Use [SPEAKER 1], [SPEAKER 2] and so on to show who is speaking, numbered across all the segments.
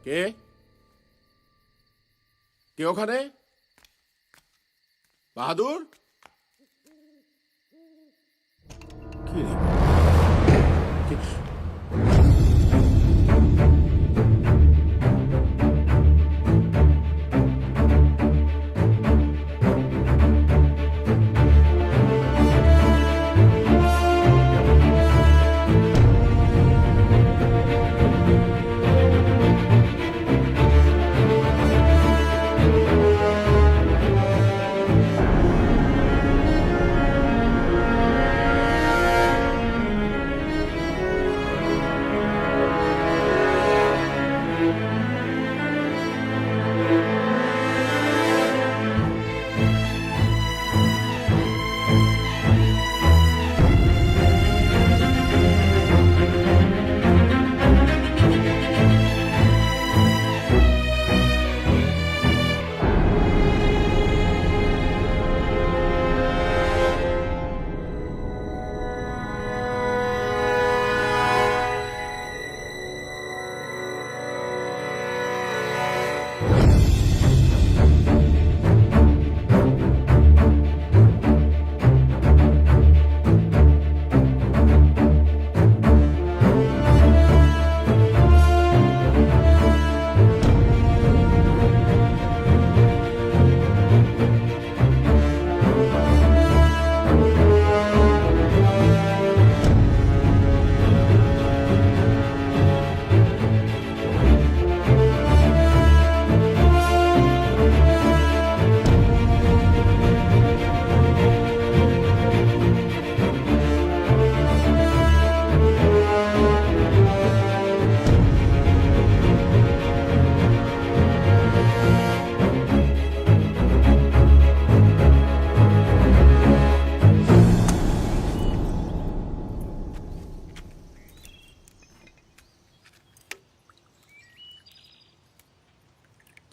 [SPEAKER 1] কে কে ওখানে? বাহাদুর? কি রে?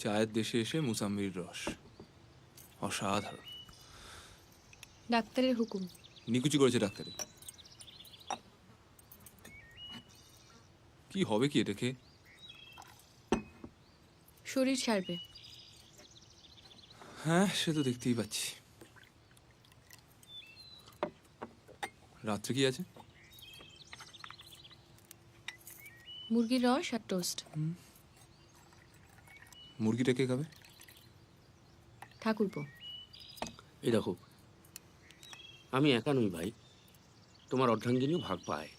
[SPEAKER 2] চায়ের দেশে এসে মুসাম্বির রস অসাধারণ।
[SPEAKER 3] ডাক্তারের হুকুম।
[SPEAKER 2] নিকুচি করেছে ডাক্তারে। কি হবে কি দেখে?
[SPEAKER 3] শরীর ছাড়বে।
[SPEAKER 2] হ্যাঁ, সে তো দেখতেই পাচ্ছি। রাত্রে কি আছে?
[SPEAKER 3] মুরগির রস আর টোস্ট।
[SPEAKER 2] মুরগিটা কে খাবে?
[SPEAKER 3] ঠাকুরপো।
[SPEAKER 4] এই দেখো, আমি একা নই ভাই, তোমার অর্ধাঙ্গিনীও ভাগ পায়।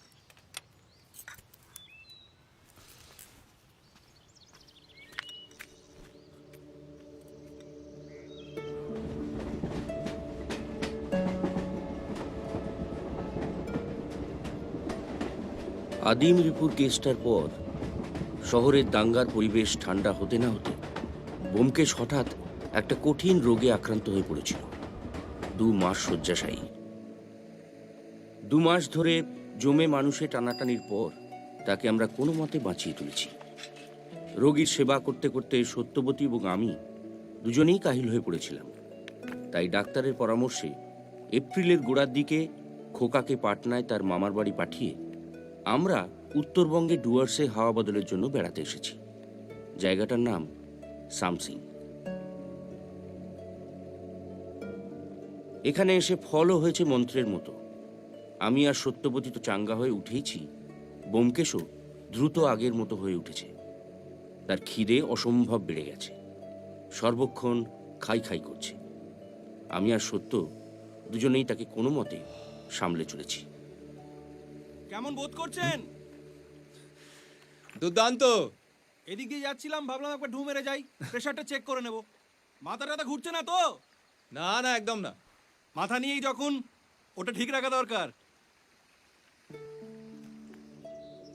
[SPEAKER 4] আদিম রিপুর কেসটার পর শহরের দাঙ্গার পরিবেশ ঠান্ডা হতে না হতে ব্যোমকেশ হঠাৎ একটা কঠিন রোগে আক্রান্ত হয়ে পড়েছিল। 2 মাস শয্যাশায়ী। 2 মাস ধরে জমে মানুষে টানাটানির পর তাকে আমরা কোনো মতে বাঁচিয়ে তুলেছি। রোগীর সেবা করতে করতে সত্যবতী এবং আমি দুজনেই কাহিল হয়ে পড়েছিলাম। তাই ডাক্তারের পরামর্শে এপ্রিলের গোড়ার দিকে খোকাকে পাটনায় তার মামার বাড়ি পাঠিয়ে আমরা উত্তরবঙ্গে ডুয়ার্সে হাওয়া বদলের জন্য বেড়াতে এসেছি। জায়গাটার নাম সামসিং। এখানে এসে ফলও হয়েছে মন্ত্রের মতো। আমি আর সত্যবতী তো চাঙ্গা হয়ে উঠেইছি, ব্যোমকেশও দ্রুত আগের মতো হয়ে উঠেছে। তার খিদে অসম্ভব বেড়ে গেছে, সর্বক্ষণ খাই খাই করছে। আমি আর সত্য দুজনেই তাকে কোনো মতে সামলে চলেছি।
[SPEAKER 5] কেমন বোধ করছেন?
[SPEAKER 2] দুর্দান্ত।
[SPEAKER 5] এদিক দিয়ে যাচ্ছিলাম, ভাবলাম একবার ঢু মেরে যাই, প্রেশারটা চেক করে নেব। মাথা টাথা ঘুরছে না তো?
[SPEAKER 2] না না, একদম না।
[SPEAKER 5] মাথা নিয়েই যখন, ওটা ঠিক রাখা দরকার।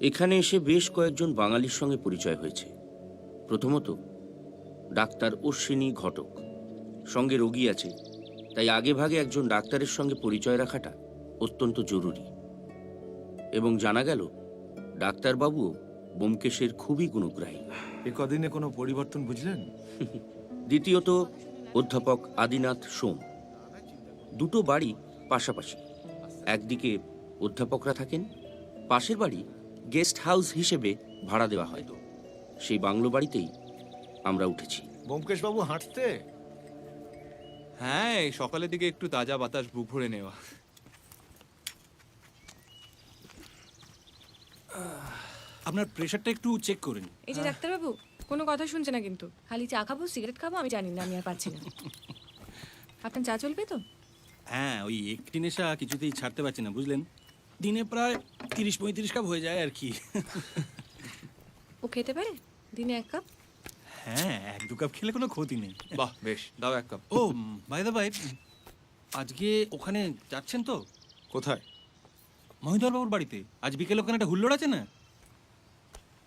[SPEAKER 4] এখানে এসে বেশ কয়েকজন বাঙালির সঙ্গে পরিচয় হয়েছে। প্রথমত ডাক্তার অশ্বিনী ঘটক, সঙ্গে রোগী আছে, তাই আগে ভাগে একজন ডাক্তারের সঙ্গে পরিচয় রাখাটা অত্যন্ত জরুরি। এবং জানা গেল ডাক্তারবাবুও ব্যোমকেশের খুবই গুণগ্রাহী।
[SPEAKER 6] এ কদিনে কোনো পরিবর্তন বুঝলেন?
[SPEAKER 4] দ্বিতীয়ত অধ্যাপক আদিনাথ সোম। 2টো বাড়ি পাশাপাশি। একদিকে অধ্যাপকরা থাকেন, পাশের বাড়ি গেস্ট হাউস হিসেবে ভাড়া দেওয়া হয়। সেই বাংলো বাড়িতেই আমরা উঠেছি।
[SPEAKER 6] ব্যোমকেশ বাবু হাঁটতে?
[SPEAKER 2] হ্যাঁ, এই সকালের দিকে একটু তাজা বাতাস বুক ভরে নেওয়া।
[SPEAKER 5] আপনার প্রেশারটা একটু চেক করেন।
[SPEAKER 3] এই যে ডাক্তারবাবু কোনো কথা শুনছে না কিন্তু খালি চা খাবো সিগারেট খাবো আমি জানি না, আমি আর পাচ্ছি না। আপনার চা চলবে তো?
[SPEAKER 5] হ্যাঁ, ওই একটি নেশা কিছুতেই ছাড়তে পারছি না, বুঝলেন। দিনে প্রায় 30-35 কাপ হয়ে যায় আর কি।
[SPEAKER 3] ও খেতে পারে দিনে 1 কাপ?
[SPEAKER 5] হ্যাঁ, 1-2 কাপ খেলে কোনো ক্ষতি নেই।
[SPEAKER 2] বাহ, বেশ, দাও 1 কাপ।
[SPEAKER 5] ও বাই দা বাই, আজকে ওখানে যাচ্ছেন তো?
[SPEAKER 1] কোথায়?
[SPEAKER 5] মহিধর বাবুর বাড়িতে আজ বিকেলে ওখানে একটা হুল্লোড় আছে না?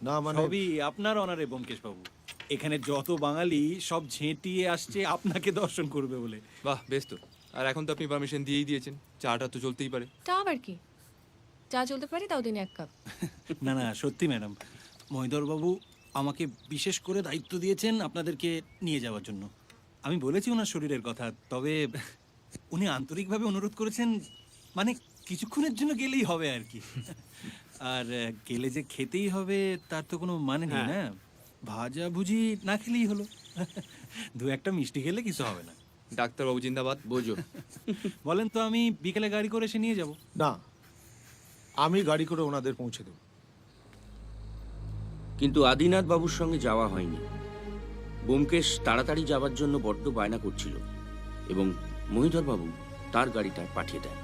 [SPEAKER 6] না মানে
[SPEAKER 5] সবই আপনার অনারে ব্যোমকেশ বাবু। এখানে যত বাঙালি সব ঝেঁটিয়ে আসছে আপনাকে দর্শন করবে বলে।
[SPEAKER 2] বাহ, বেশ তো। আর এখন তো আপনি পারমিশন দিয়েই দিয়েছেন, চাটা তো চলতেই পারে।
[SPEAKER 3] তা আবার কি, চা চলতে পারে তাও দিনে 1 কাপ?
[SPEAKER 5] না না, সত্যি ম্যাডাম, মহিধর বাবু আমাকে বিশেষ করে দায়িত্ব দিয়েছেন আপনাদেরকে নিয়ে যাওয়ার জন্য। আমি বলেছি ওনার শরীরের কথা, তবে উনি আন্তরিকভাবে অনুরোধ করেছেন, মানে কিছুক্ষণের জন্য গেলেই হবে আর কি। আর গেলে যে খেতেই হবে তার তো কোনো মানে নেই না, ভাজা ভুজি না খেলেই হলো। 2-1টা মিষ্টি খেলে কিছু হবে না।
[SPEAKER 2] ডাক্তারবাবু জিন্দাবাদ।
[SPEAKER 4] বোঝো,
[SPEAKER 5] বলেন তো, আমি বিকেলে গাড়ি করে এসে নিয়ে যাব।
[SPEAKER 6] না, আমি গাড়ি করে ওনাদের পৌঁছে দেব।
[SPEAKER 4] কিন্তু আদিনাথ বাবুর সঙ্গে যাওয়া হয়নি। ব্যোমকেশ তাড়াতাড়ি যাবার জন্য বড্ড বায়না করছিল এবং মহিধর বাবু তার গাড়িটা পাঠিয়ে দেন।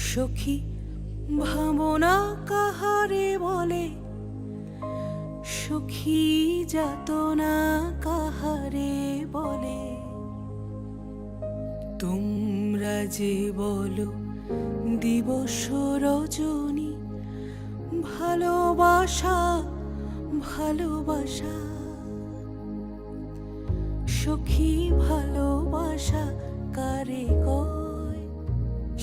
[SPEAKER 7] সখী ভাবনা কাহারে বলে, সখী যাতনা কাহারে বলে, তোমরা যে বলো দিবস রজনী, ভালোবাসা ভালোবাসা, সখী ভালোবাসা কারে কয়,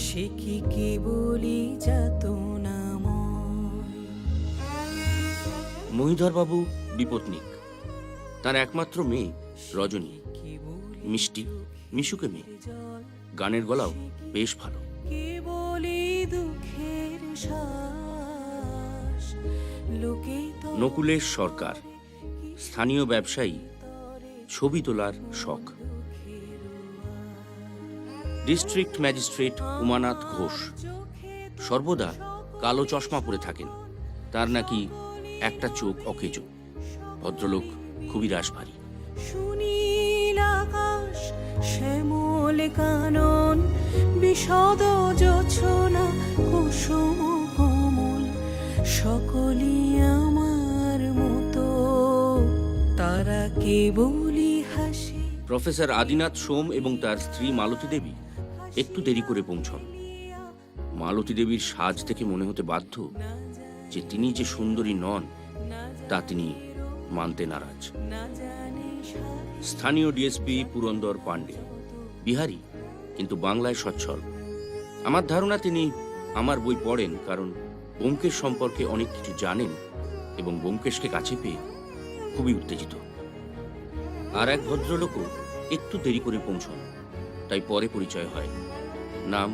[SPEAKER 7] সে কি কেবলই যাতনাময়।
[SPEAKER 4] মহিধর বাবু বিপত্নিক। তার একমাত্র মেয়ে রজনী মিষ্টি, মিশুকে মেয়ে। গানের গলাও বেশ ভালো।
[SPEAKER 7] কেবলই দুঃখের শ্বাস, লোকে তো
[SPEAKER 4] নকুলেশ সরকার স্থানীয় ব্যবসায়ী, ছবি তোলার শখ। ডিস্ট্রিক্ট ম্যাজিস্ট্রেট উমানাথ ঘোষ সর্বদা কালো চশমা পরে থাকেন। তার নাকি একটা চোখ অকেজো। ভদ্রলোক খুবই রাশভারী।
[SPEAKER 7] সুনীল আকাশ শ্যামল কানন, বিশদ জোছনা কুসুম কোমল, সকলই আমার মতো, তারা কেবলই হাসে।
[SPEAKER 4] প্রফেসর আদিনাথ সোম এবং তার স্ত্রী মালতী দেবী একটু দেরি করে পৌঁছন। মালতী দেবীর সাজ দেখে মনে হতে বাধ্য যে তিনি যে সুন্দরী নন তা তিনি মানতে নারাজ। স্থানীয় ডিএসপি পুরন্দর পাণ্ডে বিহারি, কিন্তু বাংলায় সচ্ছল। আমার ধারণা তিনি আমার বই পড়েন, কারণ ব্যোমকেশ সম্পর্কে অনেক কিছু জানেন এবং ব্যোমকেশকে কাছে পেয়ে খুবই উত্তেজিত। আর এক ভদ্রলোকও একটু দেরি করে পৌঁছন, তাই পরে পরিচয় হয়। নাম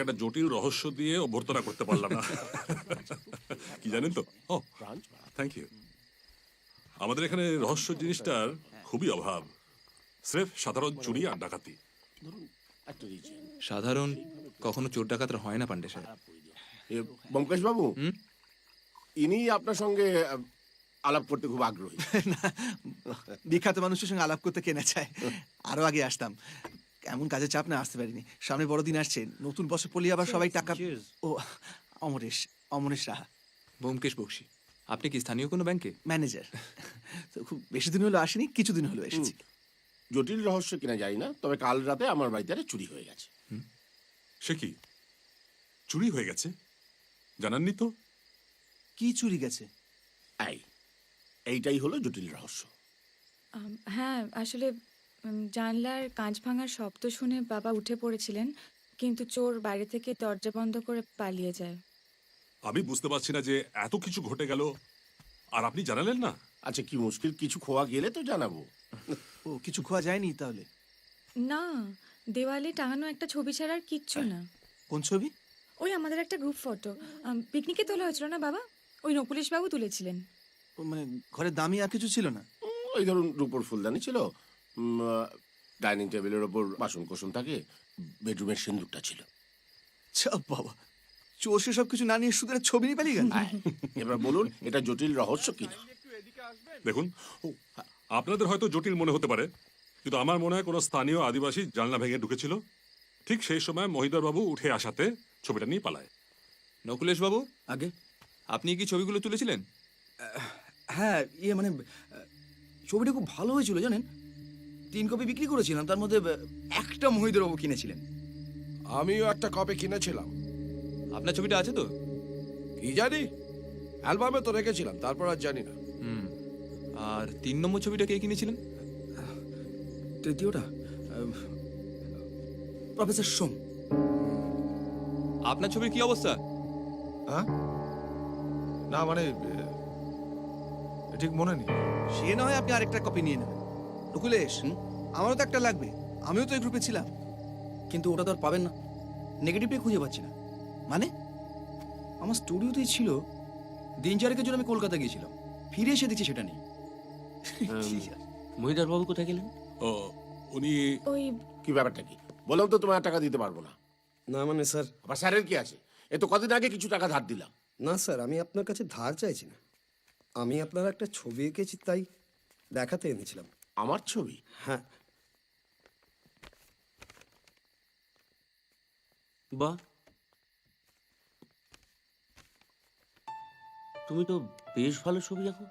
[SPEAKER 8] একটা জটিল রহস্য দিয়ে অভ্যর্থনা করতে পারলাম না কি জানেন তো ও থ্যাংক ইউ আমাদের এখানে রহস্য জিনিসটার খুবই অভাব স্রেফ সাধারণ চুরি আর ডাকাতি
[SPEAKER 1] একটা রিজেন
[SPEAKER 2] সাধারণ কখনো চোর ডাকাতরা হয় না পান্ডে সাহেব।
[SPEAKER 1] ব্যোমকেশ বাবু ইনি আপনার সঙ্গে আলাপ করতে খুব আগ্রহী।
[SPEAKER 9] বিখ্যাত মানুষের সঙ্গে আলাপ করতে কেনা চায়। আরো আগে আসতাম, এমন কাজের চাপ না আসতে পারিনি। সামনে বড়দিন আসছে, নতুন বছর পড়লে আবার সবাই টাকা। ও অমরেশ, অমরেশ রাহা,
[SPEAKER 2] ব্যোমকেশ বক্সি। আপনি কি স্থানীয় কোনো ব্যাংকে?
[SPEAKER 9] ম্যানেজার। তো খুব বেশি দিন হলো আসেনি, কিছুদিন হলো এসেছি।
[SPEAKER 1] জটিল রহস্য কিনা যাই না, তবে কাল রাতে আমার বাড়িতে একটা চুরি হয়ে গেছে।
[SPEAKER 8] সে কি চুরি হয়ে গেছে? জানাননি তো?
[SPEAKER 9] কি চুরি গেছে?
[SPEAKER 1] এইটাই হলো জটিল রহস্য।
[SPEAKER 3] হ্যাঁ, আসলে জানলার কাঁচ ভাঙার শব্দ শুনে বাবা উঠে পড়েছিলেন, কিন্তু চোর বাইরে থেকে দরজা বন্ধ করে পালিয়ে যায়।
[SPEAKER 8] আমি বুঝতে পারছি না যে এত কিছু ঘটে গেল আর আপনি জানালেন না।
[SPEAKER 1] আচ্ছা, কি মুশকিল, কিছু খোয়া গেলে তো জানাবো।
[SPEAKER 9] ও কিছু খোয়া যায়নি তাহলে?
[SPEAKER 3] না, দেওয়ালে টাঙানো একটা ছবি ছাড়া আর কিচ্ছু না।
[SPEAKER 9] কোন ছবি?
[SPEAKER 3] ওই আমাদের একটা গ্রুপ ফটো, পিকনিকে তোলা হয়েছিল না বাবা, ওই নকুলেশ বাবু তুলেছিলেন।
[SPEAKER 9] ও, মানে ঘরে দামি আর কিছু ছিল না?
[SPEAKER 1] ওই ধরুন রূপোর ফুলদানি ছিল, ডাইনিং টেবিলের ওপর বাসন কোসন থাকে, বেডরুমের সিন্দুকটা ছিল।
[SPEAKER 9] চাপ বাবা, চোর সে সব কিছু না নিয়ে শুধু একটা ছবি নিয়ে পালিয়ে গেল।
[SPEAKER 1] এবার বলুন, এটা জটিল রহস্য কিনা?
[SPEAKER 8] দেখুন, আপনাদের হয়তো জটিল মনে হতে পারে, কিন্তু আমার মনে হয় কোনো স্থানীয় আদিবাসী জানলা ভেঙে ঢুকেছিল। ঠিক সেই সময় মহিদর বাবু উঠে আসাতে ছবিটা নিয়ে পালায়।
[SPEAKER 2] নকুলেশ বাবু,
[SPEAKER 10] আগে
[SPEAKER 2] আপনি কি ছবিগুলো তুলেছিলেন?
[SPEAKER 10] হ্যাঁ, ইয়ে মানে ছবিটা খুব ভালো হয়েছিল জানেন। 3 কপি বিক্রি করেছিলাম, তার মধ্যে একটা মহিদর বাবু কিনেছিলেন।
[SPEAKER 6] আমিও একটা কপি কিনেছিলাম।
[SPEAKER 2] আপনার ছবিটা আছে তো?
[SPEAKER 6] কি জানি, অ্যালবামে তো রেখেছিলাম, তারপর আর জানি না।
[SPEAKER 2] আর 3 নম্বর ছবিটা কে কিনেছিলেন?
[SPEAKER 10] তৃতীয়টা প্রফেসর সোম।
[SPEAKER 2] আপনার ছবির কি অবস্থা?
[SPEAKER 6] হ্যাঁ, না মানে ঠিক মনে নেই।
[SPEAKER 9] সে না হয় আপনি আরেকটা কপি নিয়ে নেবেন। নকুলেশ, আমারও তো একটা লাগবে, আমিও তো এই গ্রুপে ছিলাম।
[SPEAKER 10] কিন্তু ওটা তো আর পাবেন না, নেগেটিভটাই খুঁজে পাচ্ছি না।
[SPEAKER 9] মানে?
[SPEAKER 10] আমার স্টুডিওতেই ছিল, দিন 4 জন্য আমি কলকাতা গিয়েছিলাম, ফিরে এসে দেখছি সেটা নেই।
[SPEAKER 4] মহিদার বাবু কোথায় গেলেন?
[SPEAKER 8] ও, উনি
[SPEAKER 3] ওই
[SPEAKER 1] কি ব্যাপারটা কি বললাম তো, তোমার টাকা দিতে পারবো না।
[SPEAKER 11] না মানে স্যার,
[SPEAKER 1] আবার স্যারের কি আছে? এ তো কদিন আগে কিছু টাকা ধার দিলাম।
[SPEAKER 11] না স্যার, আমি আপনার কাছে ধার চাইছি না। আমি আপনার একটা ছবি এঁকেছি, তাই দেখাতে এনেছিলাম।
[SPEAKER 1] আমার ছবি?
[SPEAKER 11] হ্যাঁ।
[SPEAKER 4] বাহ, তুমি তো বেশ ভালো ছবি আঁকো।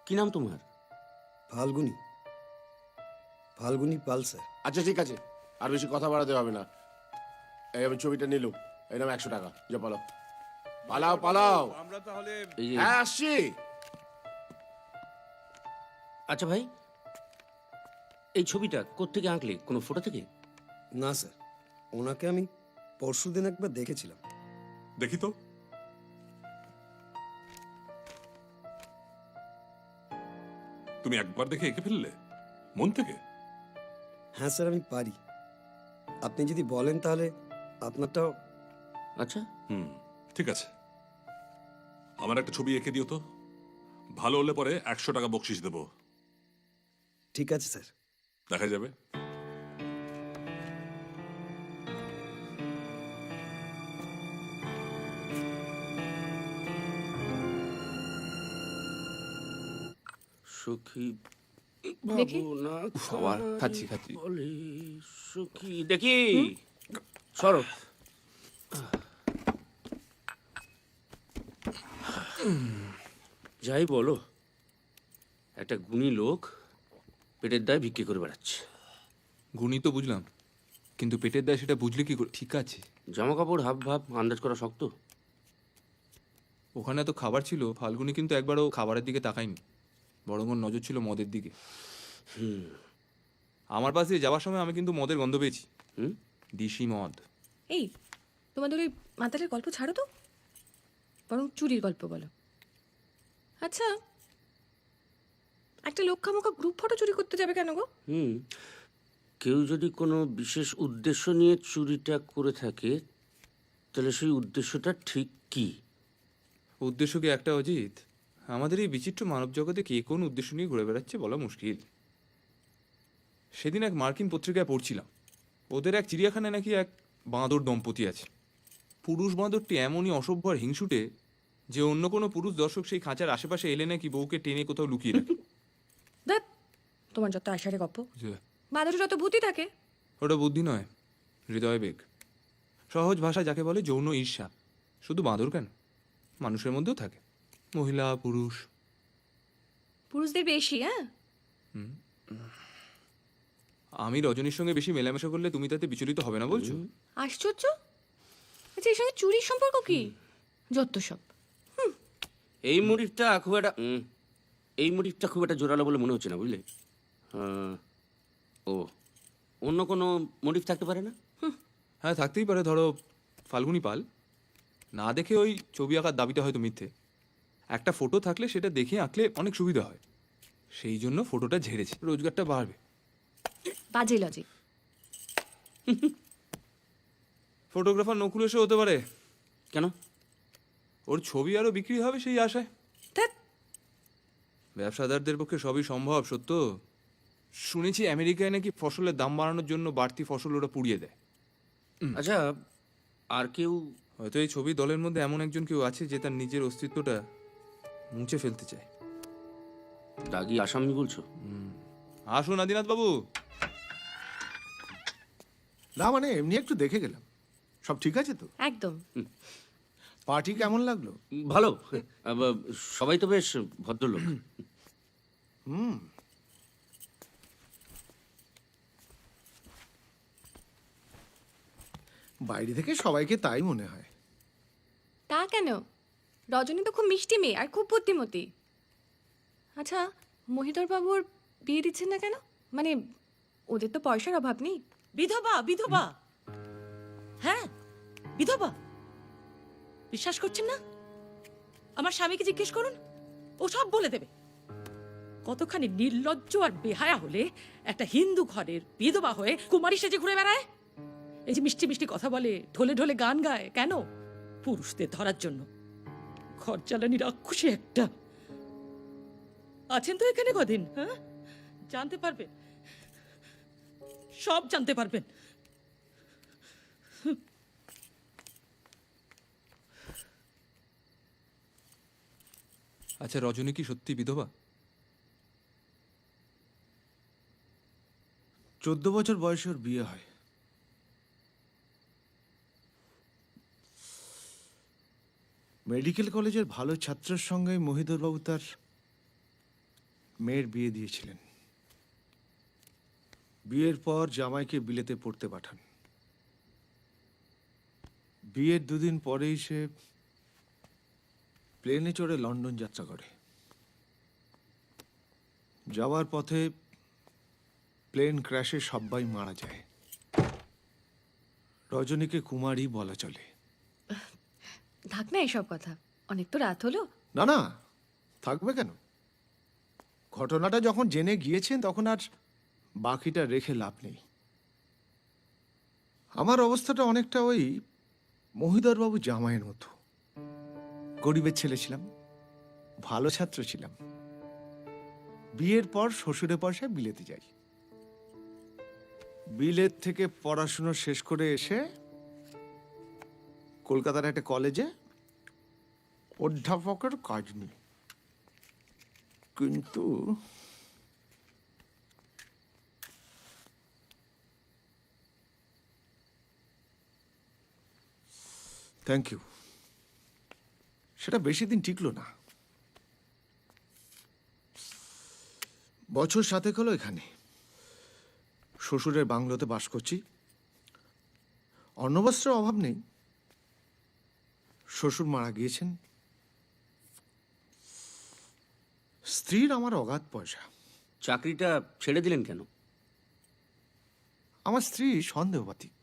[SPEAKER 4] কি নাম তোমার?
[SPEAKER 11] ফাল্গুনি, ফাল্গুনি পাল স্যার।
[SPEAKER 1] আচ্ছা ঠিক আছে, আর বেশি কথা বাড়াতে হবে না। এই আমি ছবিটা নিলাম, এই নাম 100 টাকা। যা পালাও পালাও পালাও।
[SPEAKER 4] এই যে,
[SPEAKER 1] হ্যাঁ আসছি।
[SPEAKER 4] আচ্ছা ভাই, এই ছবিটা কোত্থেকে আঁকলে? কোনো ফটো থেকে?
[SPEAKER 11] না স্যার, ওনাকে আমি পরশুদিন একবার দেখেছিলাম।
[SPEAKER 8] দেখি তো। তুমি একবার দেখে এঁকে ফেললে মন থেকে?
[SPEAKER 11] হ্যাঁ স্যার, আমি পারি। আপনি যদি বলেন তাহলে আপনারটাও।
[SPEAKER 4] আচ্ছা,
[SPEAKER 8] ঠিক আছে, আমার একটা ছবি এঁকে দিও তো। ভালো হলে পরে 100 টাকা বকশিস দেবো।
[SPEAKER 11] ঠিক আছে স্যার।
[SPEAKER 8] দেখা যাবে।
[SPEAKER 4] সখী
[SPEAKER 3] দেখি।
[SPEAKER 4] ভাবনা
[SPEAKER 2] বাবা, খাচ্ছি খাচ্ছি।
[SPEAKER 4] বলে সখী, দেখি সরো। যাই বলো, একটা গুণী লোক পেটের দায় ভিক্ষে করে বেড়াচ্ছে।
[SPEAKER 2] গুণী তো বুঝলাম, কিন্তু পেটের দায় সেটা বুঝলে কি করে? ঠিক আছে,
[SPEAKER 4] জামা কাপড় হাব ভাব আন্দাজ করা শক্ত।
[SPEAKER 2] ওখানে তো খাবার ছিল, ফাল্গুনি কিন্তু একবারও খাবারের দিকে তাকায়নি, বরং ওর নজর ছিল মদের দিকে। আমার পাশ দিয়ে যাওয়ার সময় আমি কিন্তু মদের গন্ধ পেয়েছি। দিশি মদ।
[SPEAKER 3] এই, তোমাদের ওই মাতালের গল্প ছাড়ো তো, বরং চুরির গল্প বলো। আচ্ছা, একটা লোক খামোকা গ্রুপ ফটো চুরি করতে যাবে কেন গো?
[SPEAKER 4] কেউ যদি কোনো বিশেষ উদ্দেশ্য নিয়ে চুরিটা করে থাকে তাহলে সেই উদ্দেশ্যটা ঠিক কি?
[SPEAKER 2] উদ্দেশ্য কি একটা অজিত? আমাদের এই বিচিত্র মানব জগতে কে কোন উদ্দেশ্য নিয়ে ঘুরে বেড়াচ্ছে বলা মুশকিল। সেদিন এক মার্কিন পত্রিকায় পড়ছিলাম, ওদের এক চিড়িয়াখানায় নাকি এক বাঁদর দম্পতি আছে। পুরুষ বাঁদরটি এমনই অসভ্য আর হিংসুটে যে অন্য কোনো পুরুষ দর্শক সেই খাঁচার আশেপাশে এলে নাকি বউকে টেনে কোথাও লুকিয়ে রাখে।
[SPEAKER 3] দেখ, তোমার যত আশারে গপ্প,
[SPEAKER 2] যে,
[SPEAKER 3] বাদরে যত ভূতি থাকে।
[SPEAKER 2] ওটা বুদ্ধি নয়, হৃদয় বেগ। সহজ ভাষা যাকে বলে যৌন ঈর্ষা। শুধু বাঁদর কেন, মানুষের মধ্যেও থাকে, মহিলা পুরুষ।
[SPEAKER 3] পুরুষদের বেশি। হ্যাঁ,
[SPEAKER 2] আমি রজনীর সঙ্গে বেশি মেলামেশা করলে তুমি তাতে বিচলিত হবে না বলছো?
[SPEAKER 3] আশ্চর্য। আচ্ছা, এর সঙ্গে চুরির সম্পর্ক কি? যত সব।
[SPEAKER 4] এই মোটিভটা খুব একটা জোরালো বলে মনে হচ্ছে না, বুঝলে? ও, অন্য কোনো মোটিভ থাকতে পারে না?
[SPEAKER 2] হ্যাঁ, থাকতেই পারে। ধরো ফাল্গুনী পাল না দেখে ওই ছবি আঁকার দাবিটা হয়তো মিথ্যে। একটা ফটো থাকলে সেটা দেখে আঁকলে অনেক সুবিধা হয়, সেই জন্য ফটোটা ঝেড়েছে, রোজগারটা বাড়বে।
[SPEAKER 3] বাজে লজিক।
[SPEAKER 2] ফটোগ্রাফার নকুল এসে হতে পারে।
[SPEAKER 4] কেন?
[SPEAKER 2] ওর ছবি আরো বিক্রি হবে সেই আশায়।
[SPEAKER 3] ধ্যাৎ।
[SPEAKER 2] ব্যবসাদারদের পক্ষে সবই সম্ভব, সত্য। শুনেছি আমেরিকায় নাকি ফসলের দাম বাড়ানোর জন্য বাড়তি ফসল ওরা পুড়িয়ে দেয়।
[SPEAKER 4] আচ্ছা, আর কেউ?
[SPEAKER 2] হয়তো এই ছবি দলের মধ্যে এমন একজন কেউ আছে যে তার নিজের অস্তিত্বটা মুছে ফেলতে চায়।
[SPEAKER 4] দাগি আসামি বলছো?
[SPEAKER 2] আসুন আদিনাথ বাবু।
[SPEAKER 6] না মানে এমনি একটু দেখে গেলাম, সব ঠিক আছে তো?
[SPEAKER 3] একদম।
[SPEAKER 6] পার্টি কেমন লাগলো?
[SPEAKER 4] ভালো। সবাই তো বেশ ভদ্রলোক।
[SPEAKER 6] বাইরে থেকে সবাইকে তাই মনে হয়।
[SPEAKER 3] তা কেন? রজনী তো খুব মিষ্টি মেয়ে আর খুব বুদ্ধিমতী। আচ্ছা, মহিধর বাবুর বিয়ে দিচ্ছেন না কেন? মানে ওদের তো পয়সার অভাব নেই।
[SPEAKER 7] বিধবা, বিধবা। হ্যাঁ, বিধবা। বিশ্বাস করছেন না? আমার স্বামীকে জিজ্ঞেস করুন, ও সব বলে দেবে। কতখানি নির্লজ্জ আর বেহায়া হলে একটা হিন্দু ঘরের বিধবা হয়ে কুমারী সেজে ঘুরে বেড়ায়। এই যে মিষ্টি মিষ্টি কথা বলে, ঢোলে ঢোলে গান গায়, কেন? পুরুষদের ধরার জন্য। ঘর জ্বালানি রাক্ষসী একটা। আছেন তো এখানে কদিন? হ্যাঁ, জানতে পারবেন, সব জানতে পারবেন।
[SPEAKER 2] আচ্ছা, রজনী কি সত্যি বিধবা?
[SPEAKER 6] 14 বছর বয়সে ওর বিয়ে হয়। মেডিকেল কলেজের ভালো ছাত্রের সঙ্গে মহিধর বাবু তার মেয়ের বিয়ে দিয়েছিলেন। বিয়ের পর জামাইকে বিলেতে পড়তে পাঠান। বিয়ের 2 দিন পরেই সে প্লেনে চড়ে লন্ডন যাত্রা করে। যাওয়ার পথে প্লেন ক্র্যাশে সবাই মারা যায়। রজনীকে কুমারী বলা চলে।
[SPEAKER 3] থাক না এসব কথা, অনেক তো রাত হলো।
[SPEAKER 6] না না, থাকবে কেন? ঘটনাটা যখন জেনে গিয়েছেন তখন আর বাকিটা রেখে লাভ নেই। আমার অবস্থাটা অনেকটা ওই মহিধরবাবু জামাইয়ের মতো। গরিবের ছেলে ছিলাম, ভালো ছাত্র ছিলাম। বিয়ের পর শ্বশুরের পয়সায় বিলেতে যাই। বিলেত থেকে পড়াশুনো শেষ করে এসে কলকাতার একটা কলেজে অধ্যাপকের কাজ নিই। কিন্তু থ্যাংক ইউ, সেটা বেশি দিন টিকলো না। বছর 7 হলো এখানে শ্বশুরের বাংলোতে বাস করছি। অন্নবস্ত্রের অভাব নেই। শ্বশুর মারা গিয়েছেন। স্ত্রীর আমার অগাধ পয়সা।
[SPEAKER 4] চাকরিটা ছেড়ে দিলেন কেন?
[SPEAKER 6] আমার স্ত্রী সন্দেহবাতিক।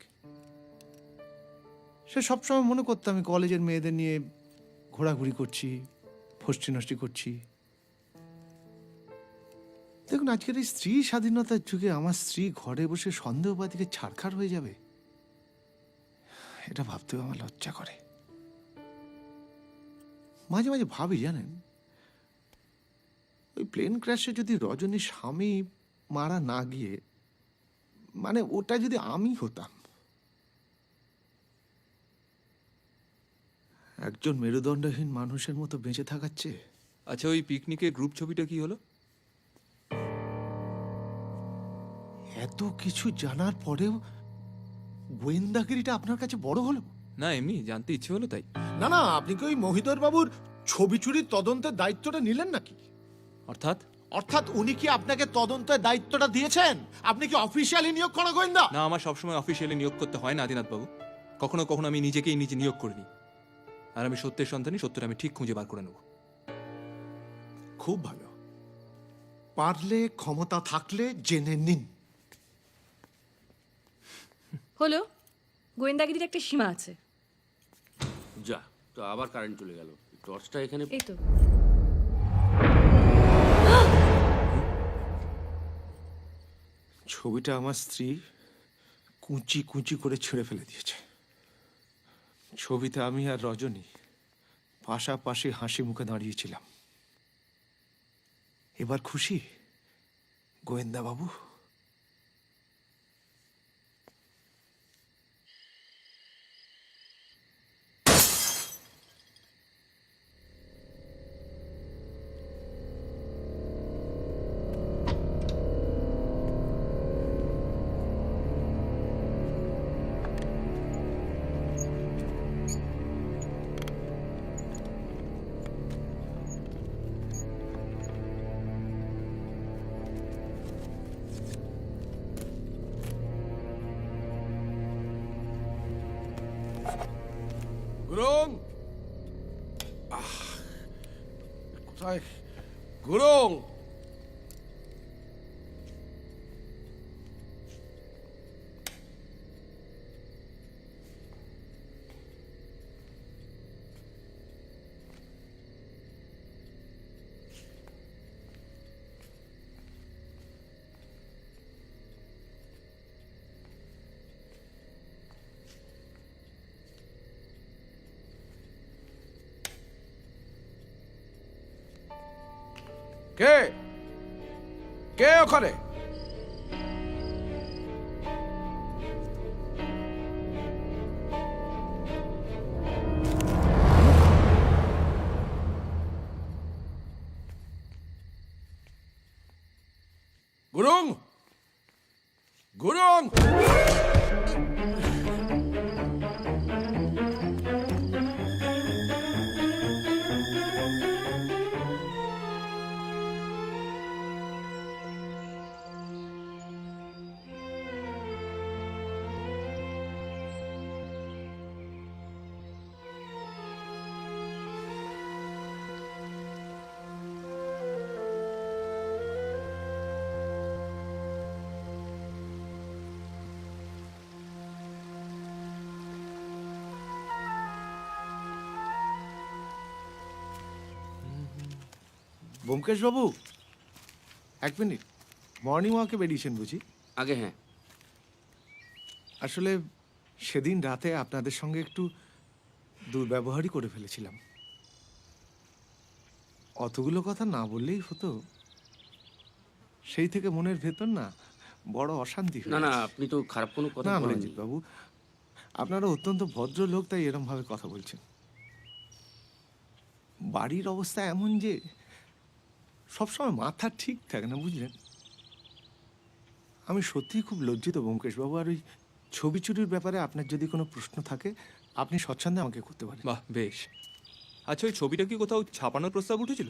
[SPEAKER 6] সে সবসময় মনে করতো আমি কলেজের মেয়েদের নিয়ে ঘোরাঘুরি করছি, ফষ্টি নষ্টি করছি। দেখুন, আজকের এই স্ত্রী স্বাধীনতার যুগে আমার স্ত্রী ঘরে বসে সন্দেহবাদীকে ছাড়খাড় হয়ে যাবে, এটা ভাবতেও আমার লজ্জা করে। মাঝে মাঝে ভাবি, জানেন, ওই প্লেন ক্র্যাশে যদি রজনীর স্বামী মারা না গিয়ে, মানে ওটা যদি আমি হতাম, একজন মেরুদণ্ডহীন মানুষের মতো বেঁচে থাকার চেয়ে।
[SPEAKER 2] আচ্ছা, ওই পিকনিকের গ্রুপ ছবিটা কি হলো?
[SPEAKER 6] এত কিছু জানার পরেও গোয়েন্দাগিরিটা আপনার কাছে বড় হলো?
[SPEAKER 2] না, এমনি জানতে ইচ্ছে হলো তাই।
[SPEAKER 6] না না, আপনি কি ওই মহিধর বাবুর ছবি চুরির তদন্তের দায়িত্বটা নিলেন নাকি?
[SPEAKER 2] অর্থাৎ?
[SPEAKER 6] অর্থাৎ উনি কি আপনাকে তদন্তের দায়িত্বটা দিয়েছেন? আপনি কি অফিসিয়ালি নিয়োগ করা গোয়েন্দা?
[SPEAKER 2] না, আমার সবসময় অফিসিয়ালি নিয়োগ করতে হয় না আদিনাথ বাবু। কখনো কখনো আমি নিজেকেই নিজে নিয়োগ করিনি। আর আমি সত্যের সন্ধানী, সত্যটা আমি ঠিক খুঁজে বার করে নেব।
[SPEAKER 6] খুব ভালো। পারলে, ক্ষমতা থাকলে জেনে নিন।
[SPEAKER 3] হলো, গোয়েন্দাগিরির একটা সীমা আছে।
[SPEAKER 4] যা, তো আবার কারেন্ট চলে গেল। টর্চটা এখানে।
[SPEAKER 3] এই তো।
[SPEAKER 6] ছবিটা আমার স্ত্রী কুচি কুচি করে ছেড়ে ফেলে দিয়েছে। ছবিতে আমি আর রজনী পাশাপাশি হাসি মুখে দাঁড়িয়েছিলাম। এবার খুশি গোয়েন্দা বাবু?
[SPEAKER 1] গুরুং, কোথায় গুরুং? কে কে ওখানে? গুরুং, গুরুং!
[SPEAKER 6] ব্যোমকেশ বাবু, এক মিনিট। মর্নিং ওয়াকে বেরিয়েছেন বুঝি?
[SPEAKER 4] আগে হ্যাঁ।
[SPEAKER 6] আসলে সেদিন রাতে আপনাদের সঙ্গে একটু দুর্ব্যবহারই করে ফেলেছিলাম। অতগুলো কথা না বললেই হতো। সেই থেকে মনের ভেতর না বড় অশান্তি হয়ে
[SPEAKER 4] না না,
[SPEAKER 6] গেছে।
[SPEAKER 4] আপনি তো খারাপ কোনো কথা
[SPEAKER 6] না না
[SPEAKER 4] বলেননি।
[SPEAKER 6] অজিত বাবু, আপনারা অত্যন্ত ভদ্র লোক, তাই এরম ভাবে কথা বলছেন। বাড়ির অবস্থা এমন যে সবসময় মাথা ঠিক থাকে না, বুঝলেন? আমি সত্যিই খুব লজ্জিত ব্যোমকেশ বাবু। আর ওই ছবি চুরির ব্যাপারে আপনার যদি কোনো প্রশ্ন থাকে, আপনি স্বচ্ছন্দে আমাকে করতে পারেন।
[SPEAKER 2] বাহ, বেশ। আচ্ছা, ওই ছবিটা কি কোথাও ছাপানোর প্রস্তাব উঠেছিল?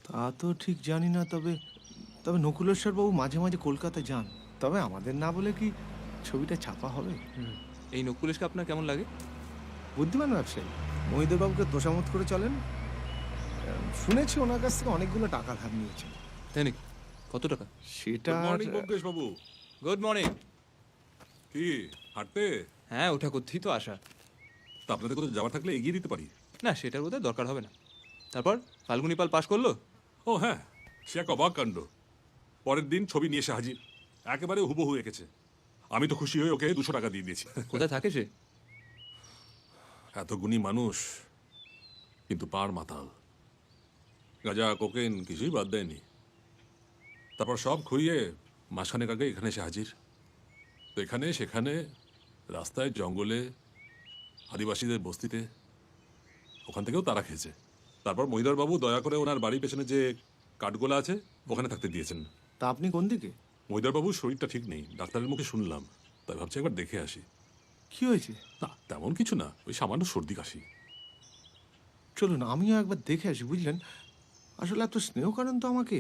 [SPEAKER 6] তা তো ঠিক জানি না, তবে তবে নকুলেশ্বর বাবু মাঝে মাঝে কলকাতা যান। তবে আমাদের না বলে কি ছবিটা ছাপা হবে?
[SPEAKER 2] এই নকুলেশকে আপনার কেমন লাগে?
[SPEAKER 6] বুদ্ধিমান ব্যবসায়ী, মহিধর বাবুকে তোষামত করে চলেন। শুনেছি ওনার কাছ থেকে অনেকগুলো টাকা ধার নিয়েছেন।
[SPEAKER 2] তাই নাকি? কত টাকা?
[SPEAKER 6] সেটা
[SPEAKER 8] মর্নিং ব্যোমকেশ বাবু।
[SPEAKER 2] Good morning.
[SPEAKER 8] কি হাঁটতে?
[SPEAKER 2] হ্যাঁ, ওঠা করতেই তো আসা।
[SPEAKER 8] তা আপনাদের কোথাও যাওয়ার থাকলে এগিয়ে দিতে পারি।
[SPEAKER 2] না, সেটার বোধহয় দরকার হবে না। তারপর ফাল্গুনি পাল পাশ করলো?
[SPEAKER 8] ও হ্যাঁ, সে এক অবাক কাণ্ড। পরের দিন ছবি নিয়ে এসে হাজির, একেবারে হুবহু এঁকেছে। আমি তো খুশি হয়ে ওকে 200 টাকা দিয়ে দিয়েছি।
[SPEAKER 2] কোথায় থাকে সে?
[SPEAKER 8] এত গুণী মানুষ, কিন্তু পার মাতাল। গাঁজা কোকেন কিছুই বাদ দেয়নি। তারপর সব খুইয়ে মাসখানেক আগে এখানে এসে হাজির। তো এখানে সেখানে, রাস্তায়, জঙ্গলে, আদিবাসীদের বস্তিতে, ওখান থেকেও তারা খেয়েছে। তারপর মহিধরবাবু দয়া করে ওনার বাড়ির পেছনে যে কাঠগোলা আছে ওখানে থাকতে দিয়েছেন।
[SPEAKER 6] তা আপনি কোন দিকে?
[SPEAKER 8] মহিধরবাবুর শরীরটা ঠিক নেই, ডাক্তারের মুখে শুনলাম, তাই ভাবছি একবার দেখে আসি।
[SPEAKER 6] কি হয়েছে?
[SPEAKER 8] না তেমন কিছু না, ওই সামান্য সর্দি কাশি।
[SPEAKER 6] চলুন আমিও একবার দেখে আসি, বুঝলেন? আসলে এত স্নেহ করেন তো আমাকে।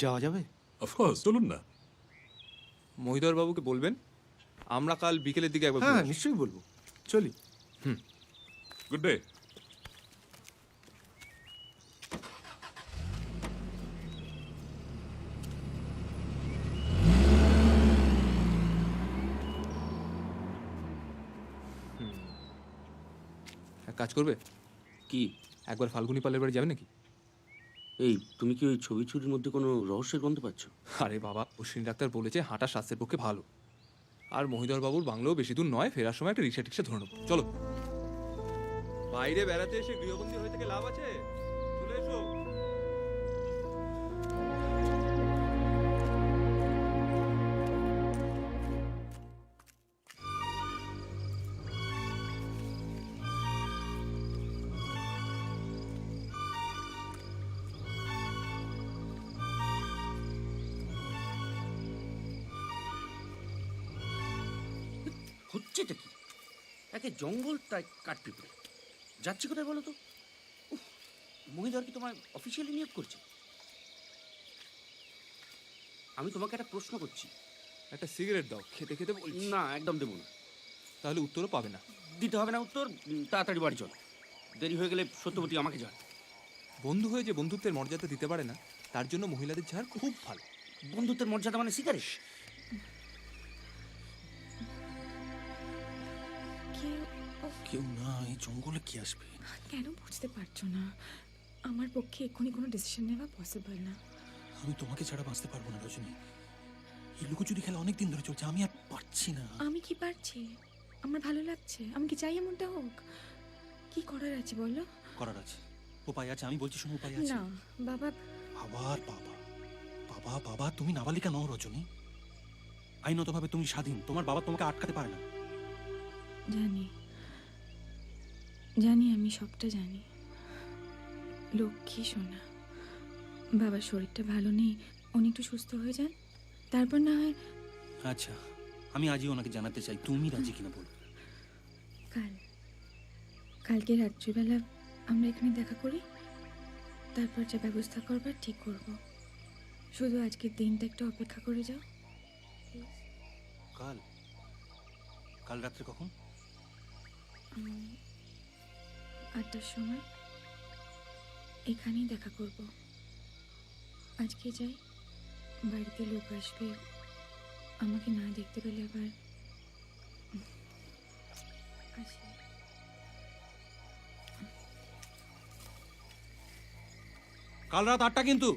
[SPEAKER 6] যাওয়া যাবে?
[SPEAKER 8] অফকোর্স, চলুন না।
[SPEAKER 2] মহিধর বাবুকে বলবেন আমরা কাল বিকেলের দিকে একবার ঘুরে
[SPEAKER 6] হ্যাঁ
[SPEAKER 2] আসবো।
[SPEAKER 6] নিশ্চয়ই বলবো, চলি।
[SPEAKER 8] Good day.
[SPEAKER 2] এক কাজ করবে,
[SPEAKER 4] কি?
[SPEAKER 2] একবার ফাল্গুনি পালের বাড়ি যাবে নাকি?
[SPEAKER 4] এই, তুমি কি ওই ছবি চুরির মধ্যে কোনো রহস্যের গন্ধ পাচ্ছ?
[SPEAKER 2] আরে বাবা, অশ্বিনী ডাক্তার বলেছে হাঁটা স্বাস্থ্যের পক্ষে ভালো। আর মহিধর বাবুর বাংলোও বেশি দূর নয়, ফেরার সময় একটা রিক্সা টিক্সা ধরে নেবো। চলো। বাইরে বেড়াতে এসে গৃহবন্দী হয়ে থেকে লাভ আছে? চলে এসো।
[SPEAKER 4] হচ্ছেটা কি? একে জঙ্গল তাই কাঠপিঁপড়ে। যাচ্ছি কোথায় বলো তো? মহিধর কি তোমায় অফিসিয়ালি নিয়োগ করছে? আমি তোমাকে একটা প্রশ্ন করছি।
[SPEAKER 2] একটা সিগারেট দাও, খেতে খেতে বলছি।
[SPEAKER 4] না, একদম দেবো না।
[SPEAKER 2] তাহলে উত্তরও পাবে না।
[SPEAKER 4] দিতে হবে না উত্তর, তাড়াতাড়ি বাড়ি চল। দেরি হয়ে গেলে সত্যবতী আমাকে যায়।
[SPEAKER 2] বন্ধু হয়ে যে বন্ধুত্বের মর্যাদা দিতে পারে না, তার জন্য মহিলাদের ছাড় খুব ভালো।
[SPEAKER 4] বন্ধুত্বের মর্যাদা মানে সিগারেট?
[SPEAKER 5] কেউ না, এই জঙ্গলে কি আসবে?
[SPEAKER 3] কেন বুঝতে পারছো না? আমার পক্ষে এক্ষুনি কোনো ডিসিশন নেওয়া পসিবল না।
[SPEAKER 5] আমি তোমাকে ছাড়া বাঁচতে পারবো না রজনী। এই লুকোচুরি খেলা অনেক দিন ধরে চলছে, আমি আর পারছি না।
[SPEAKER 3] আমি কি পারছি? আমার ভালো লাগছে। আমি কি চাই এমনটা হোক? কি করার আছে বলো?
[SPEAKER 5] করার আছে, উপায় আছে। আমি বলছি শোনো, উপায় আছে।
[SPEAKER 3] না বাবা।
[SPEAKER 5] আবার বাবা? বাবা বাবা, তুমি নাবালিকা নও রজনী। আইনতভাবে তুমি স্বাধীন, তোমার বাবা তোমাকে আটকাতে পারে না।
[SPEAKER 3] জানি জানি, আমি সবটা জানি। লক্ষ্মী সোনা, বাবার শরীরটা ভালো নেই, উনি একটু সুস্থ হয়ে যান, তারপর না হয়।
[SPEAKER 5] আচ্ছা, আমি আজই ওনাকে জানাতে চাই, তুমি রাজি কিনা বলো।
[SPEAKER 3] কালকে রাত্রিবেলা আমরা এখানে দেখা করি, তারপর যা ব্যবস্থা করবার ঠিক করব। শুধু আজকের দিনটা একটু অপেক্ষা করে যাও।
[SPEAKER 5] কাল? কাল রাত্রে কখন?
[SPEAKER 3] 8টার সময় এখানেই দেখা করব। আজকে যাই, বাড়িতে লোক আসবে, আমাকে না দেখতে পেলে আবার। আসি।
[SPEAKER 5] কাল রাত 8টা কিন্তু।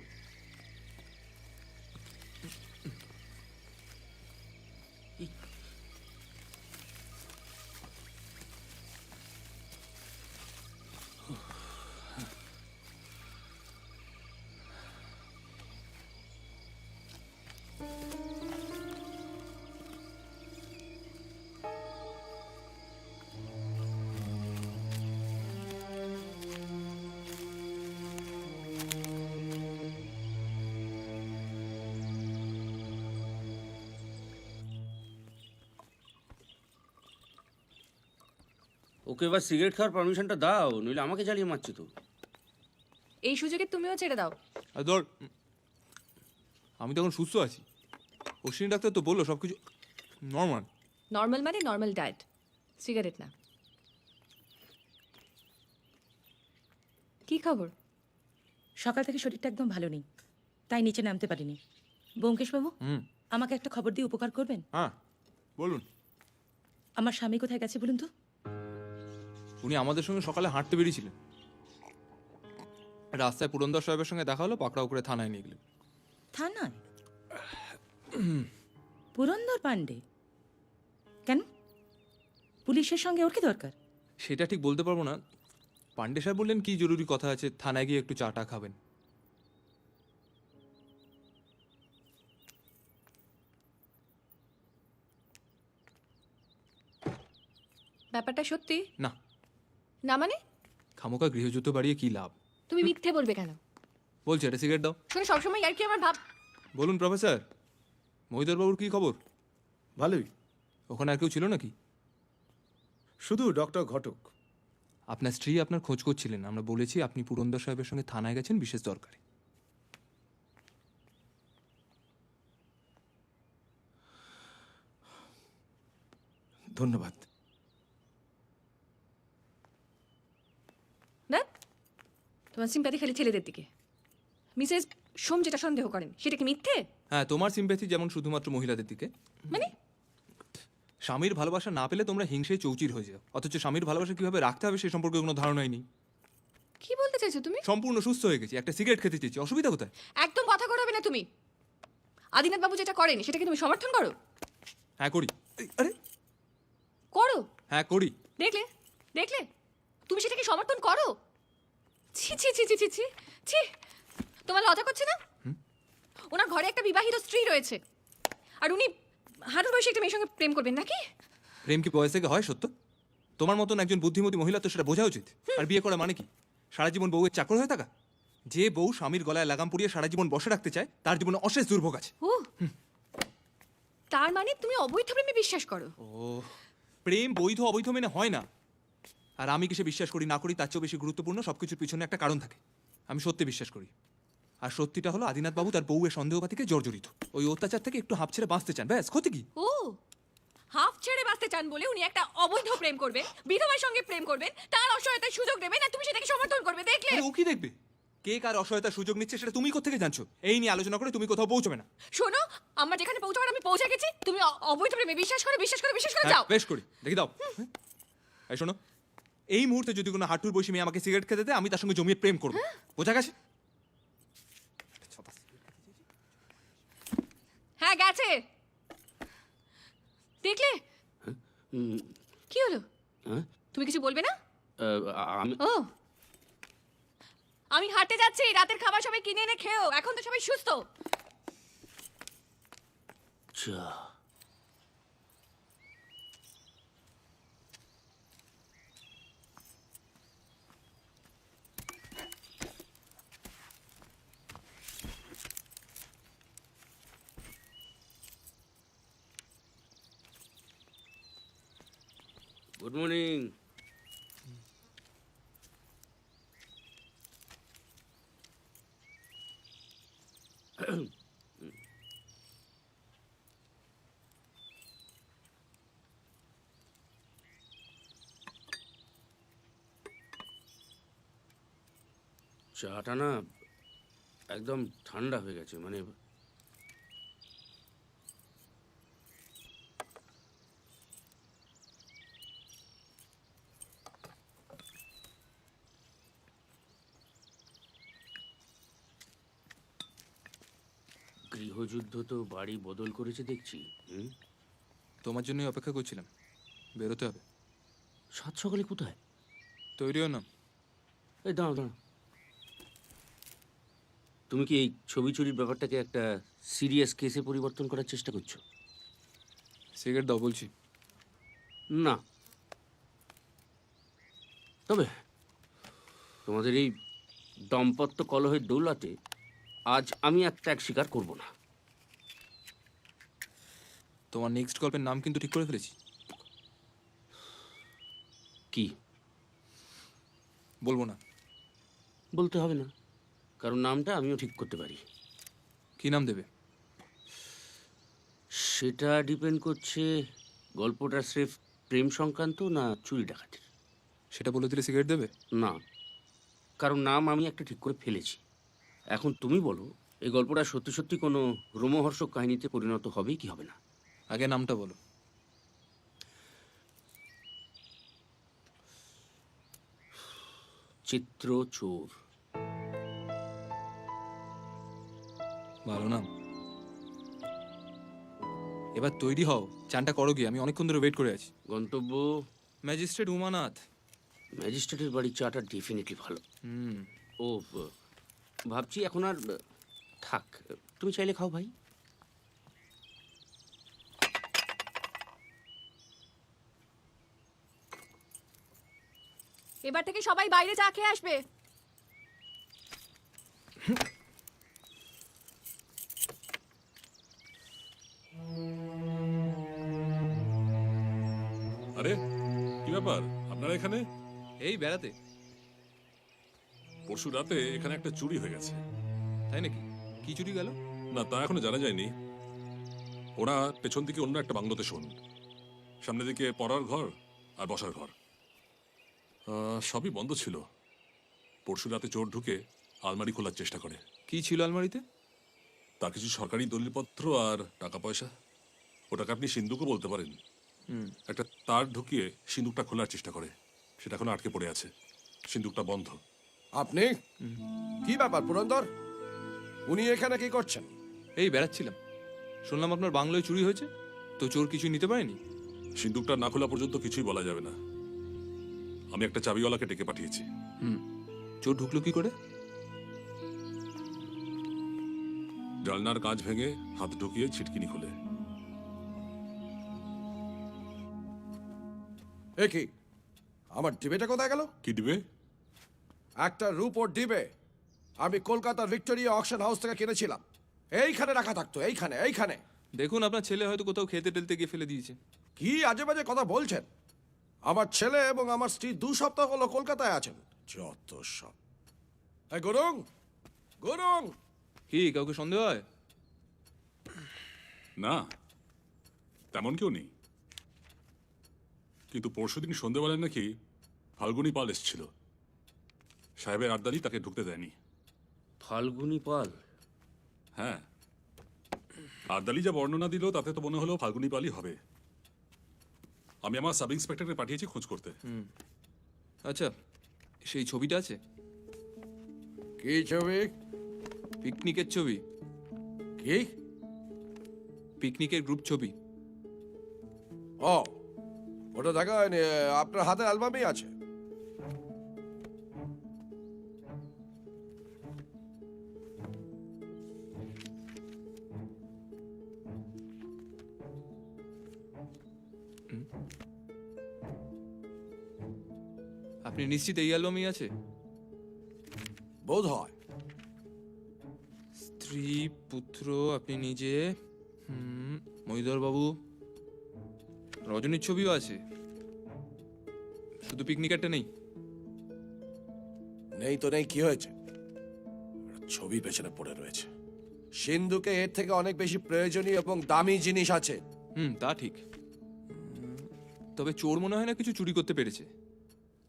[SPEAKER 4] ওকে এবার সিগারেট খাওয়ার পারমিশনটা দাও, নইলে আমাকে জ্বালিয়ে মারছে তো।
[SPEAKER 3] এই সুযোগে তুমিও ছেড়ে দাও।
[SPEAKER 2] আর ধর, আমি তখন সুস্থ আছি। অশ্বিনী ডাক্তার তো বললো সব কিছু নর্মাল।
[SPEAKER 3] নর্মাল মানে নর্মাল ডায়েট, সিগারেট না। কি খবর?
[SPEAKER 7] সকাল থেকে শরীরটা একদম ভালো নেই, তাই নিচে নামতে পারিনি। ব্যোমকেশবাবু, আমাকে একটা খবর দিয়ে উপকার করবেন?
[SPEAKER 2] হ্যাঁ বলুন।
[SPEAKER 7] আমার স্বামী কোথায় গেছে বলুন তো?
[SPEAKER 2] উনি আমাদের সঙ্গে সকালে হাঁটতে বেরিয়েছিলেন, রাস্তায় পুরন্দর সাহেবের সঙ্গে দেখা হলো, পাকড়াও করে থানায় নিয়ে গেলেন।
[SPEAKER 7] থানায়? পুরন্দর পাণ্ডে? কেন, পুলিশের সঙ্গে ওর কি দরকার?
[SPEAKER 2] সেটা ঠিক বলতে পারবো না। পাণ্ডে সাহেব বললেন কি জরুরি কথা আছে, থানায় গিয়ে একটু চা টা খাবেন।
[SPEAKER 3] ব্যাপারটা সত্যি
[SPEAKER 2] না,
[SPEAKER 3] না? মানে
[SPEAKER 2] খামোকা গৃহযুদ্ধ বাড়িয়ে কি লাভ?
[SPEAKER 3] তুমি মিথ্যে বলবে কেন?
[SPEAKER 2] বলছি একটা সিগারেট দাও।
[SPEAKER 3] শোনো, সবসময় আর কি আমার ভাব।
[SPEAKER 2] বলুন প্রফেসর, মহিধর বাবুর কি খবর?
[SPEAKER 6] ভালোই।
[SPEAKER 2] ওখানে আর কেউ ছিল নাকি?
[SPEAKER 6] শুধু ডক্টর ঘটক।
[SPEAKER 2] আপনার স্ত্রী আপনার খোঁজ করছিলেন, আমরা বলেছি আপনি পুরন্দর সাহেবের সঙ্গে থানায় গেছেন বিশেষ দরকারে।
[SPEAKER 6] ধন্যবাদ।
[SPEAKER 3] দেখ, তোমার সিম্প্যাথি খালি ছেলেদের দিকে। মিসেস সোম যেটা সন্দেহ করেন সেটা কি মিথ্যে?
[SPEAKER 2] হ্যাঁ, তোমার সিম্প্যাথি যেমন শুধুমাত্র মহিলাদের দিকে।
[SPEAKER 3] মানে
[SPEAKER 2] স্বামীর ভালোবাসা না পেলে তোমরা হিংসেই চৌচির হয়ে যাও, অথচ স্বামীর ভালোবাসা কিভাবে রাখতে হবে সে সম্পর্কে কোনো ধারণাই নেই।
[SPEAKER 3] কি বলতে চাইছো তুমি?
[SPEAKER 2] সম্পূর্ণ সুস্থ হয়ে গেছি, একটা সিগারেট খেতে চেয়েছি, অসুবিধা কোথায়?
[SPEAKER 3] একদম কথা করাবে না তুমি। আদিনাথ বাবু যেটা করেন সেটাকে তুমি সমর্থন করো?
[SPEAKER 2] হ্যাঁ করি। আরে
[SPEAKER 3] করো?
[SPEAKER 2] হ্যাঁ করি।
[SPEAKER 3] দেখলে দেখলে, তুমি সেটাকে সমর্থন করো? ছি ছি ছি ছি ছি ছি ছি, তোমার লজ্জা করছে না? ওনার ঘরে একটা বিবাহিত স্ত্রী রয়েছে, আর উনি হাঁটুর বয়সে একটা মেয়ের সঙ্গে প্রেম করবেন নাকি?
[SPEAKER 2] প্রেম কি বয়স থেকে হয় সত্য? তোমার মতন একজন বুদ্ধিমতী মহিলা তো সেটা বোঝা উচিত। আর বিয়ে করা মানে কি? সারা জীবন বউয়ের চাকর হয়ে থাকা? যে বউ স্বামীর গলায় লাগাম পরিয়ে সারা জীবন বসে রাখতে চায় তার জীবনে অশেষ দুর্ভোগ আছে।
[SPEAKER 3] ও, তার মানে তুমি অবৈধ প্রেমে বিশ্বাস করো?
[SPEAKER 2] ও, প্রেম বৈধ অবৈধ মেনে হয় না। আর আমি কিসে বিশ্বাস করি না করি তার চেয়েও বেশি গুরুত্বপূর্ণ সবকিছুর পিছনে একটা কারণ থাকে। আমি সত্যি বিশ্বাস করি, আর সত্যিটা হলো আদিনাথ বাবু তার বউয়ের সন্দেহপাতিকে জর্জরিত। ওই অত্যাচার থেকে একটু হাঁপ ছেড়ে বাঁচতে চান, ব্যাস, ক্ষতি কি?
[SPEAKER 3] ও, হাফ ছেড়ে বাঁচতে চান বলে উনি একটা অবৈধ প্রেম করবেন, বিধবার সঙ্গে প্রেম করবেন, তার অসহায়তার সুযোগ দেবেন, আর তুমি সেটাকে সমর্থন করবে? দেখলে?
[SPEAKER 2] আরে ও কি দেখবে? কে কার অসহায়তার সুযোগ নিচ্ছে সেটা তুমি কোত্থেকে জানছো? এই নিয়ে আলোচনা করে তুমি কোথাও পৌঁছবে না।
[SPEAKER 3] শোনো, আমার যেখানে পৌঁছাবার আমি পৌঁছে গেছি, তুমি অবৈধ প্রেমে বিশ্বাস করে বিশ্বাস করে বিশ্বাস করে
[SPEAKER 2] হ্যাঁ,
[SPEAKER 3] যাও।
[SPEAKER 2] বেশ করি, দেখি দাও। এই শোনো, এই মুহূর্তে যদি কোনো হাঁটুর বসে মেয়ে আমাকে সিগারেট খেতে দেয় আমি তার সঙ্গে জমিয়ে প্রেম করবো, বোঝা গেছে?
[SPEAKER 3] হ্যাঁ, গেছে। দেখলে কি হলো?
[SPEAKER 4] হ্যাঁ?
[SPEAKER 3] তুমি কিছু বলবে না?
[SPEAKER 4] আমি
[SPEAKER 3] ও, আমি হাঁটতে যাচ্ছি, রাতের খাবার সবাই কিনে এনে খেও, এখন তো সবাই সুস্থ।
[SPEAKER 4] চা গুড মর্নিং। চাটা না একদম ঠান্ডা হয়ে গেছে, মানে গৃহযুদ্ধ তো বাড়ি বদল করেছে দেখছি।
[SPEAKER 2] তোমার জন্যই অপেক্ষা করছিলাম, বেরোতে হবে।
[SPEAKER 4] সাত সকালে কোথায়?
[SPEAKER 2] তৈরিও না।
[SPEAKER 4] এই দাঁড়াও দাঁড়াও, তুমি কি এই ছবি চুরির ব্যাপারটাকে একটা সিরিয়াস কেসে পরিবর্তন করার চেষ্টা করছো?
[SPEAKER 2] সিগারেট দাও বলছি।
[SPEAKER 4] না, তবে তোমাদের এই দাম্পত্য কলহের দৌলাতে আজ আমি আর ত্যাগ স্বীকার করব না।
[SPEAKER 2] তোমার নেক্সট গল্পের নাম কিন্তু ঠিক করে ফেলেছি।
[SPEAKER 4] কি?
[SPEAKER 2] বলবো না।
[SPEAKER 4] বলতে হবে না, কারণ নামটা আমিও ঠিক করতে পারি।
[SPEAKER 2] কি নাম দেবে?
[SPEAKER 4] সেটা ডিপেন্ড করছে গল্পটা স্রেফ প্রেম সংক্রান্ত না চুরি ডাকাতির।
[SPEAKER 2] সেটা বলে দিলে সিগারেট দেবে?
[SPEAKER 4] না, কারণ নাম আমি একটা ঠিক করে ফেলেছি। এখন তুমি বলো, এই গল্পটা সত্যি সত্যি কোনো রোমহর্ষক কাহিনীতে পরিণত হবে কি হবে না?
[SPEAKER 2] আগে নামটা বলো।
[SPEAKER 4] চিত্র চোর।
[SPEAKER 2] ভালো নাম। এবার তৈরি হও, চানটা করো গিয়ে, আমি অনেকক্ষণ ধরে ওয়েট করে আছি।
[SPEAKER 4] গন্তব্য
[SPEAKER 2] ম্যাজিস্ট্রেট উমানাথ।
[SPEAKER 4] ম্যাজিস্ট্রেটের বাড়ির চাটা ডেফিনেটলি ভালো।
[SPEAKER 2] হুম।
[SPEAKER 4] ও ভাবছি এখন আর থাক, তুমি চাইলে খাও ভাই।
[SPEAKER 3] এবার থেকে সবাই বাইরে চা খেয়ে আসবে।
[SPEAKER 8] আরে কি ব্যাপার আপনারা এখানে?
[SPEAKER 2] এই বেড়াতে।
[SPEAKER 8] পরশু রাতে এখানে একটা চুরি হয়ে গেছে।
[SPEAKER 2] তাই নাকি? কি চুরি গেল?
[SPEAKER 8] না, তা এখনো জানা যায়নি। ওরা পেছন দিকে অন্য একটা বাংলোতে শোন, সামনে দিকে পড়ার ঘর আর বসার ঘর, সবই বন্ধ ছিল। পরশু রাতে চোর ঢুকে আলমারি খোলার চেষ্টা করে।
[SPEAKER 2] কি ছিল আলমারিতে?
[SPEAKER 8] তার কিছু সরকারি দলিলপত্র আর টাকা পয়সা। ওটাকে আপনি সিন্দুকও বলতে পারেন। একটা তার ঢুকিয়ে সিন্দুকটা খোলার চেষ্টা করে, সেটা এখন আটকে পড়ে আছে। সিন্দুকটা বন্ধ।
[SPEAKER 1] আপনি কি ব্যাপার পুরন্দর, উনি এখানে কি করছেন?
[SPEAKER 2] এই বেড়াচ্ছিলাম, শুনলাম আপনার বাংলোয় চুরি হয়েছে, তো চোর কিছু নিতে পারেনি?
[SPEAKER 8] সিন্দুকটা না খোলা পর্যন্ত কিছুই বলা যাবে না। আমি একটা চাবিওয়ালাকে ডেকে পাঠিয়েছি।
[SPEAKER 2] চোর ঢুকলো কি করে?
[SPEAKER 8] জানলার কাঁচ ভেঙে হাত ঢুকিয়ে ছিটকিনি খুলে।
[SPEAKER 1] এ কি, আমার ডিবেটা কোথায় গেল?
[SPEAKER 8] কি দিবে?
[SPEAKER 1] একটা রূপোর ডিবে আমি কলকাতার ভিক্টোরিয়া অকশন হাউস থেকে কিনেছিলাম। এইখানে রাখা থাকতো, এইখানে এইখানে।
[SPEAKER 2] দেখুন, আপনার ছেলে হয়তো কোথাও খেতে টেলতে গিয়ে ফেলে দিয়েছে।
[SPEAKER 1] কি আজে বাজে কথা বলছেন? আমার ছেলে এবং আমার স্ত্রী 2 সপ্তাহ হলো কলকাতায় আছেন। যত সব। এই গুরুং, গুরুং।
[SPEAKER 2] কি কাউকে সন্দেহ হয়?
[SPEAKER 8] না, তেমন কেউ নেই। কিন্তু পরশুদিন সন্ধ্যেবেলায় নাকি ফাল্গুনি পাল এসেছিল। সাহেবের আড্ডালি তাকে ঢুকতে দেয়নি।
[SPEAKER 4] ফাল্গুনি পাল?
[SPEAKER 8] হ্যাঁ, আড্ডালি যা বর্ণনা দিল তাতে তো মনে হলো ফাল্গুনি পালই হবে। আমি আমার সাব ইন্সপেক্টরকে পাঠিয়েছি খোঁজ করতে।
[SPEAKER 2] আচ্ছা, সেই ছবিটা আছে?
[SPEAKER 1] কি ছবি?
[SPEAKER 2] পিকনিকের ছবি।
[SPEAKER 1] কি?
[SPEAKER 2] পিকনিকের গ্রুপ ছবি।
[SPEAKER 1] ও, ওটা দেখা হয়নি। আপনার হাতের অ্যালবামই আছে।
[SPEAKER 2] আপনি নিশ্চিত এই অ্যালবামই আছে?
[SPEAKER 1] বোধ হয়।
[SPEAKER 2] স্ত্রী, পুত্র, আপনি নিজে, মহিধর বাবু, রজনীর ছবিও আছে, শুধু পিকনিকারটা নেই।
[SPEAKER 1] নেই তো নেই, কি হয়েছে? ছবি পেছনে পড়ে রয়েছে। সিন্ধুকে এর থেকে অনেক বেশি প্রয়োজনীয় এবং দামি জিনিস আছে।
[SPEAKER 2] তা ঠিক। তবে চোর মনে হয় না কিছু চুরি করতে পেরেছে।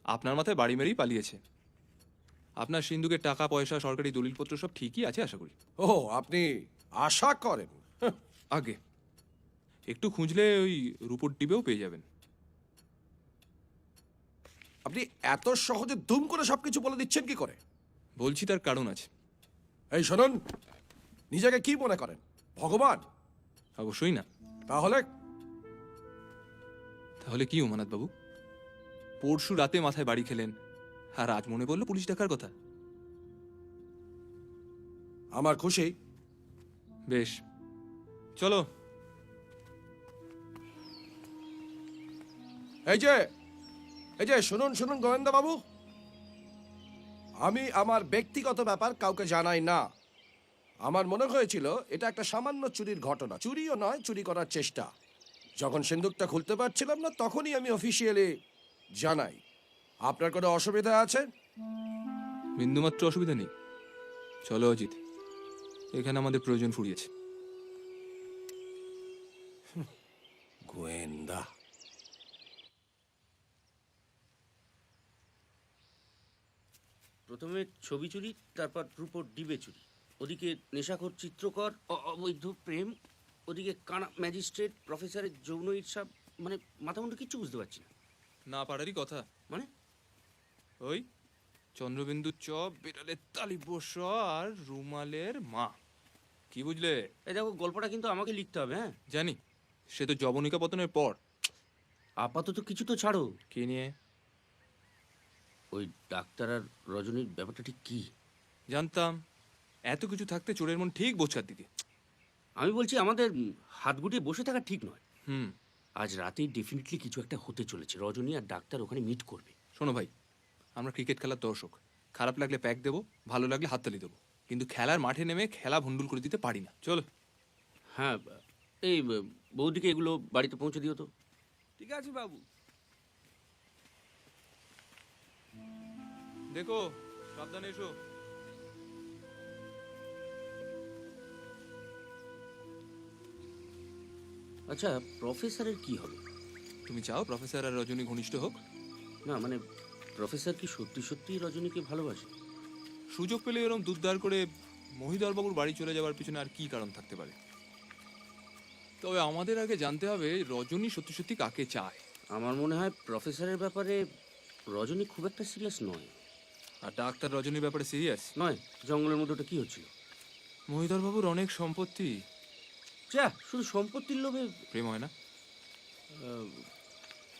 [SPEAKER 2] আপনার মাথায় বাড়ি মেরেই পালিয়েছে। আপনার সিন্ধুকের টাকা পয়সা, সরকারি দলিলপত্র সব ঠিকই আছে আশা করি।
[SPEAKER 1] ও, আপনি আশা করেন?
[SPEAKER 2] আগে একটু খুঁজলে ওই রূপোর টিপেও পেয়ে যাবেন।
[SPEAKER 1] আপনি এত সহজে দুম করে সবকিছু বলে দিচ্ছেন কি করে?
[SPEAKER 2] বলছি তার কারণ আছে।
[SPEAKER 1] এই শুনুন, নিজেকে কি মনে করেন, ভগবান?
[SPEAKER 2] অবশ্যই না।
[SPEAKER 1] তাহলে?
[SPEAKER 2] তাহলে কি উমানাথ বাবু? পরশু রাতে মাথায় বাড়ি খেলেন, আর আজ মনে পড়লো পুলিশ ডাকার কথা।
[SPEAKER 1] আমার খুশি।
[SPEAKER 2] বেশ, চলো।
[SPEAKER 1] এই যে এই যে শুনুন শুনুন গোয়েন্দা বাবু, আমি আমার ব্যক্তিগত ব্যাপার কাউকে জানাই না। আমার মনে হয়েছিল এটা একটা সামান্য চুরির ঘটনা। চুরিও নয়, চুরি করার চেষ্টা। যখন সিন্দুকটা খুলতে পারছিলাম না, তখনই আমি অফিসিয়ালি জানাই। আপনার কোনো অসুবিধা আছে?
[SPEAKER 2] বিন্দুমাত্র অসুবিধা নেই। চলো অজিত, এখানে আমাদের প্রয়োজন ফুরিয়েছে।
[SPEAKER 1] গোয়েন্দা।
[SPEAKER 4] প্রথমে ছবি চুরি, তারপর রূপোর ডিবে চুরি, ওদিকে নেশাখোর চিত্রকর, অবৈধ প্রেম, ওদিকে কানা ম্যাজিস্ট্রেট, প্রফেসরের যৌন ঈর্ষা। মানে মাথা মুন্ডু কিচ্ছু বুঝতে পারছি না।
[SPEAKER 2] না পারারই কথা।
[SPEAKER 4] মানে
[SPEAKER 2] ওই চন্দ্রবিন্দু চপ, বিড়ালের তালিবস আর রুমালের মা। কি বুঝলে?
[SPEAKER 4] এই দেখো, গল্পটা কিন্তু আমাকে লিখতে হবে, হ্যাঁ?
[SPEAKER 2] জানি, সে তো জবনিকা পতনের পর।
[SPEAKER 4] আপাতত কিছু তো ছাড়ো।
[SPEAKER 2] কি নিয়ে?
[SPEAKER 4] ওই ডাক্তার আর রজনীর ব্যাপারটা ঠিক কি?
[SPEAKER 2] জানতাম এত কিছু থাকতে চোরের মন ঠিক বোঝার দিকে।
[SPEAKER 4] আমি বলছি আমাদের হাত গুটিয়ে বসে থাকা ঠিক নয়।
[SPEAKER 2] হুম।
[SPEAKER 4] আজ রাতেই ডেফিনেটলি কিছু একটা হতে চলেছে। রজনী আর ডাক্তার ওখানে মিট করবে।
[SPEAKER 2] শোনো ভাই, আমরা ক্রিকেট খেলার দর্শক। খারাপ লাগলে প্যাক দেবো, ভালো লাগলে হাততালি দেবো, কিন্তু খেলার মাঠে নেমে খেলা ভণ্ডুল করে দিতে পারি না। চলো।
[SPEAKER 4] হ্যাঁ, এই বৌদিকে এগুলো বাড়িতে পৌঁছে দিও তো।
[SPEAKER 10] ঠিক আছে বাবু।
[SPEAKER 2] দেখো, সাবধানে এসো।
[SPEAKER 4] আচ্ছা, প্রফেসরের কি হবে?
[SPEAKER 2] তুমি চাও প্রফেসর আর রজনী ঘনিষ্ঠ হোক?
[SPEAKER 4] না মানে, প্রফেসর কি সত্যি সত্যি রজনীকে ভালোবাসে?
[SPEAKER 2] সুযোগ পেলে এরকম দুধদার করে মহিধরবাবুর বাড়ি চলে যাওয়ার পিছনে আর কি কারণ থাকতে পারে? তবে আমাদের আগে জানতে হবে রজনী সত্যি সত্যি কাকে চায়।
[SPEAKER 4] আমার মনে হয় প্রফেসরের ব্যাপারে রজনী খুব একটা সিরিয়াস নয়।
[SPEAKER 2] আর ডাক্তার রজনীর ব্যাপারে সিরিয়াস
[SPEAKER 4] নয়? জঙ্গলের মধ্যে ওটা কি হচ্ছিল?
[SPEAKER 2] মহিধরবাবুর অনেক সম্পত্তি।
[SPEAKER 4] যা, শুধু সম্পত্তির লোভে?
[SPEAKER 2] প্রেম হয় না?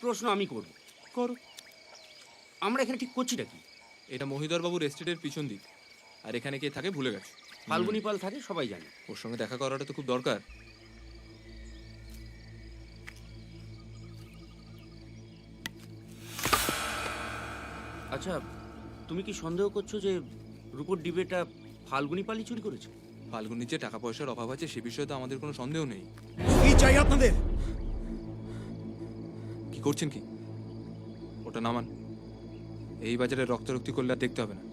[SPEAKER 4] প্রশ্ন আমি করব।
[SPEAKER 2] করো।
[SPEAKER 4] আমরা এখানে ঠিক করছিটা কি?
[SPEAKER 2] এটা মহিধরবাবুর এস্টেটের পিছন দিক, আর এখানে কে থাকে ভুলে গেছো।
[SPEAKER 4] ফাল্গুনি পাল থাকে, সবাই জানে।
[SPEAKER 2] ওর সঙ্গে দেখা করাটা তো খুব দরকার।
[SPEAKER 4] আচ্ছা, তুমি কি সন্দেহ করছো যে রূপোর ডিবেটা ফাল্গুনি পালই চুরি করেছে?
[SPEAKER 2] ফাল্গুনির যে টাকা পয়সার অভাব আছে সে বিষয়ে তো আমাদের কোনো সন্দেহ নেই।
[SPEAKER 11] কি চাই আপনাদের?
[SPEAKER 2] কি করছেন কি? ওটা নামান। এই বাজারে রক্তারক্তি করলে আর দেখতে হবে না,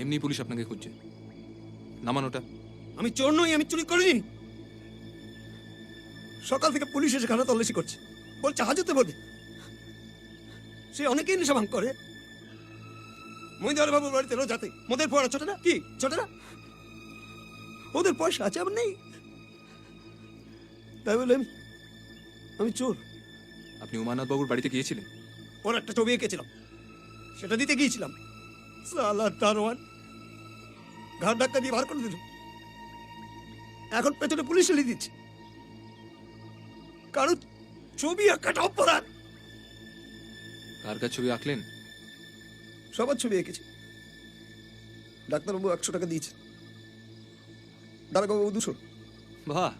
[SPEAKER 2] এমনি পুলিশ আপনাকে খুঁজছে। নামান ওটা।
[SPEAKER 11] আমি চোর নই, আমি চুরি করিনি। সকাল থেকে পুলিশ এসে খানা তল্লাশি করছে, বলছে হাজতে বলবে। সে অনেকেই নেশা ভাঙ করে। মহিদার বাবুর বাড়িতে রোজাতে মদের পড়া ছোটে না? কি ছোটে না? ওদের পয়সা আছে, আমার নেই। তাই বলে আমি চোর?
[SPEAKER 2] আপনি উমানাথ বাবুর বাড়িতে গিয়েছিলেন?
[SPEAKER 11] ওর একটা ছবি এঁকেছিলাম, সেটা দিতে গিয়েছিলাম। সালা দারোয়ান ঘাট ধাক্কা দিয়ে বার করে দিল। এখন পেছনে পুলিশ এলে দিচ্ছে। কারণ ছবি আঁকাটা অপরাধ।
[SPEAKER 2] কার কার ছবি আঁকলেন?
[SPEAKER 11] সবার ছবি এঁকেছি। ডাক্তারবাবু 100 টাকা দিয়েছে, দারোগাবু 200।
[SPEAKER 2] বাহ,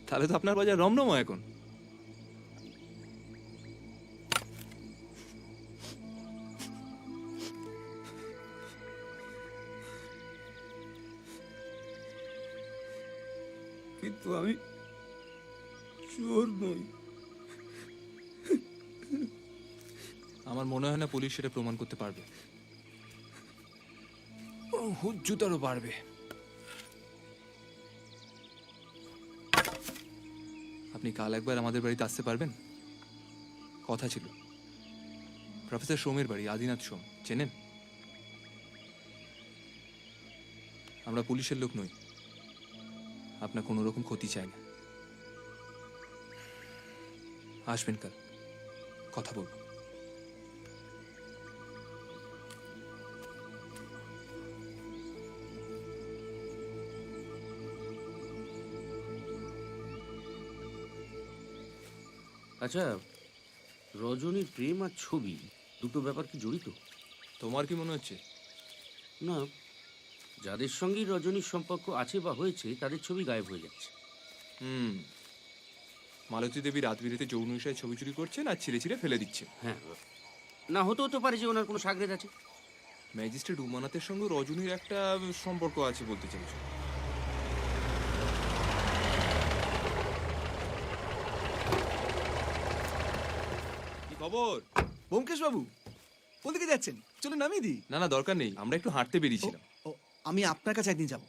[SPEAKER 2] তাহলে তো আপনার বাজার রমরমা এখন।
[SPEAKER 11] কিন্তু আমি চোর নই।
[SPEAKER 2] আমার মনে হয় না পুলিশ সেটা প্রমাণ করতে পারবে। হুজ্জুতারও পারবে। আপনি কাল একবার আমাদের বাড়িতে আসতে পারবেন? কথা ছিল। প্রফেসর সোমের বাড়ি, আদিনাথ সোম, চেনেন? আমরা পুলিশের লোক নই, আপনার কোনো রকম ক্ষতি চাই না। আসবেন কাল, কথা বলবো।
[SPEAKER 4] আচ্ছা, রজনীর প্রেম আর ছবি দুটো ব্যাপার কি জড়িত?
[SPEAKER 2] তোমার কি মনে হচ্ছে?
[SPEAKER 4] না, যাদের সঙ্গেই রজনীর সম্পর্ক আছে বা হয়েছে তাদের ছবি গায়েব হয়ে যাচ্ছে।
[SPEAKER 2] মালতী দেবী রাত বিরেতে যৌন বিষয়ে ছবি চুরি করছেন আর ছিঁড়ে ছিঁড়ে ফেলে দিচ্ছে।
[SPEAKER 4] হ্যাঁ, না হতেও তো পারে যে ওনার কোনো সাগরেদ আছে।
[SPEAKER 2] ম্যাজিস্ট্রেট উমানাথের সঙ্গে রজনীর একটা সম্পর্ক আছে বলতে চাইছো? কি খবর?
[SPEAKER 9] ব্যোমকেশ বাবু, কোন দিকে যাচ্ছেন? চলে নামিয়ে দিই।
[SPEAKER 2] না না, দরকার নেই, আমরা একটু হাঁটতে বেরিয়েছিলাম।
[SPEAKER 9] ও, আমি আপনার কাছে একদিন যাব।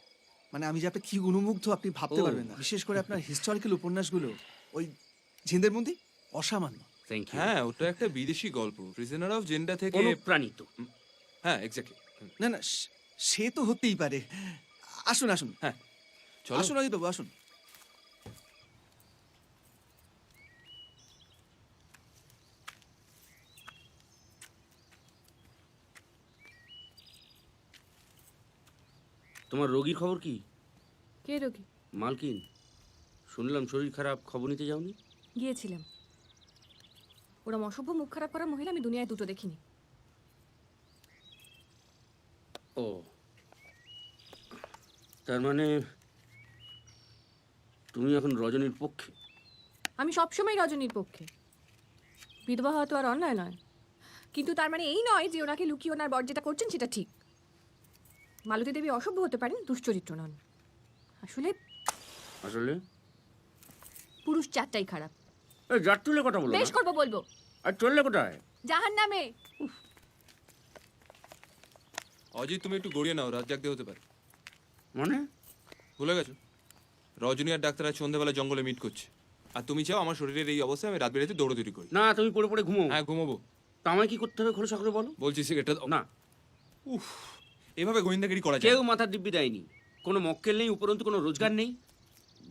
[SPEAKER 9] মানে আমি যে আপনি কি অনুমুগ্ধ আপনি ভাবতে
[SPEAKER 4] ও।
[SPEAKER 9] পারবেন না। বিশেষ করে আপনার হিস্টোরিক্যাল উপন্যাসগুলো, ওই ঝিন্দের মন্দির, অসামান্য।
[SPEAKER 4] Thank you.
[SPEAKER 2] হ্যাঁ, ওটা একটা বিদেশি গল্প, প্রিজনার অফ জেন্ডা থেকে।
[SPEAKER 4] অনুপ্রাণিত।
[SPEAKER 2] হ্যাঁ, এক্স্যাক্টলি।
[SPEAKER 9] না না, সে তো হতেই পারে। আসুন আসুন,
[SPEAKER 2] হ্যাঁ, চলো।
[SPEAKER 9] আসুন অজিত বাবু, আসুন।
[SPEAKER 4] তোমার রোগীর খবর কি?
[SPEAKER 3] কে রোগী?
[SPEAKER 4] মালকিন, শুনলাম শরীর খারাপ, খবর নিতে যাওনি?
[SPEAKER 3] গিয়েছিলাম। ওরা অসভ্য মুখ খারাপ করা মহিলা আমি দুনিয়ায় দুটো দেখিনি।
[SPEAKER 4] ও, তার মানে তুমি এখন রজনীর পক্ষে?
[SPEAKER 3] আমি সবসময় রজনীর পক্ষে। বিধবা হওয়া তো আর অন্যায় নয়, কিন্তু তার মানে এই নয় যে ওনাকে লুকিয়ে ওনার বর যেটা করছেন সেটা ঠিক। মালতী দেবী অসভ্য হতে পারেন, দুশ্চরিত্র নন। আসলে
[SPEAKER 4] আসলে
[SPEAKER 3] পুরুষ চারটাই খারাপ।
[SPEAKER 4] এই জাত তুলে কথা বলো
[SPEAKER 3] বেশ
[SPEAKER 4] না।
[SPEAKER 3] করবো, বলবো।
[SPEAKER 4] আর চললে কোথায়?
[SPEAKER 3] জাহান্নামে।
[SPEAKER 2] অজিত, তুমি একটু গড়িয়ে নাও, রাত জাগতে হতে পারে।
[SPEAKER 4] মানে
[SPEAKER 2] ভুলে গেছো, রজনী আর ডাক্তার আজ সন্ধ্যাবেলা জঙ্গলে মিট করছে, আর তুমি চাও আমার শরীরের এই অবস্থায় আমি রাত বেরাতে দৌড়দৌড়ি করি?
[SPEAKER 4] না, তুমি পড়ে পড়ে ঘুমো।
[SPEAKER 2] হ্যাঁ, ঘুমাবো।
[SPEAKER 4] তা আমায় কি করতে হবে খোলো সকলে বলো।
[SPEAKER 2] বলছি সিগারেটটা দাও।
[SPEAKER 4] না,
[SPEAKER 2] এভাবে গোয়েন্দাগিরি করা যায়
[SPEAKER 4] কেউ
[SPEAKER 2] না।
[SPEAKER 4] মাথার দিব্যি দেয়নি, কোনো মক্কেল নেই, উপরন্তু কোনো রোজগার নেই।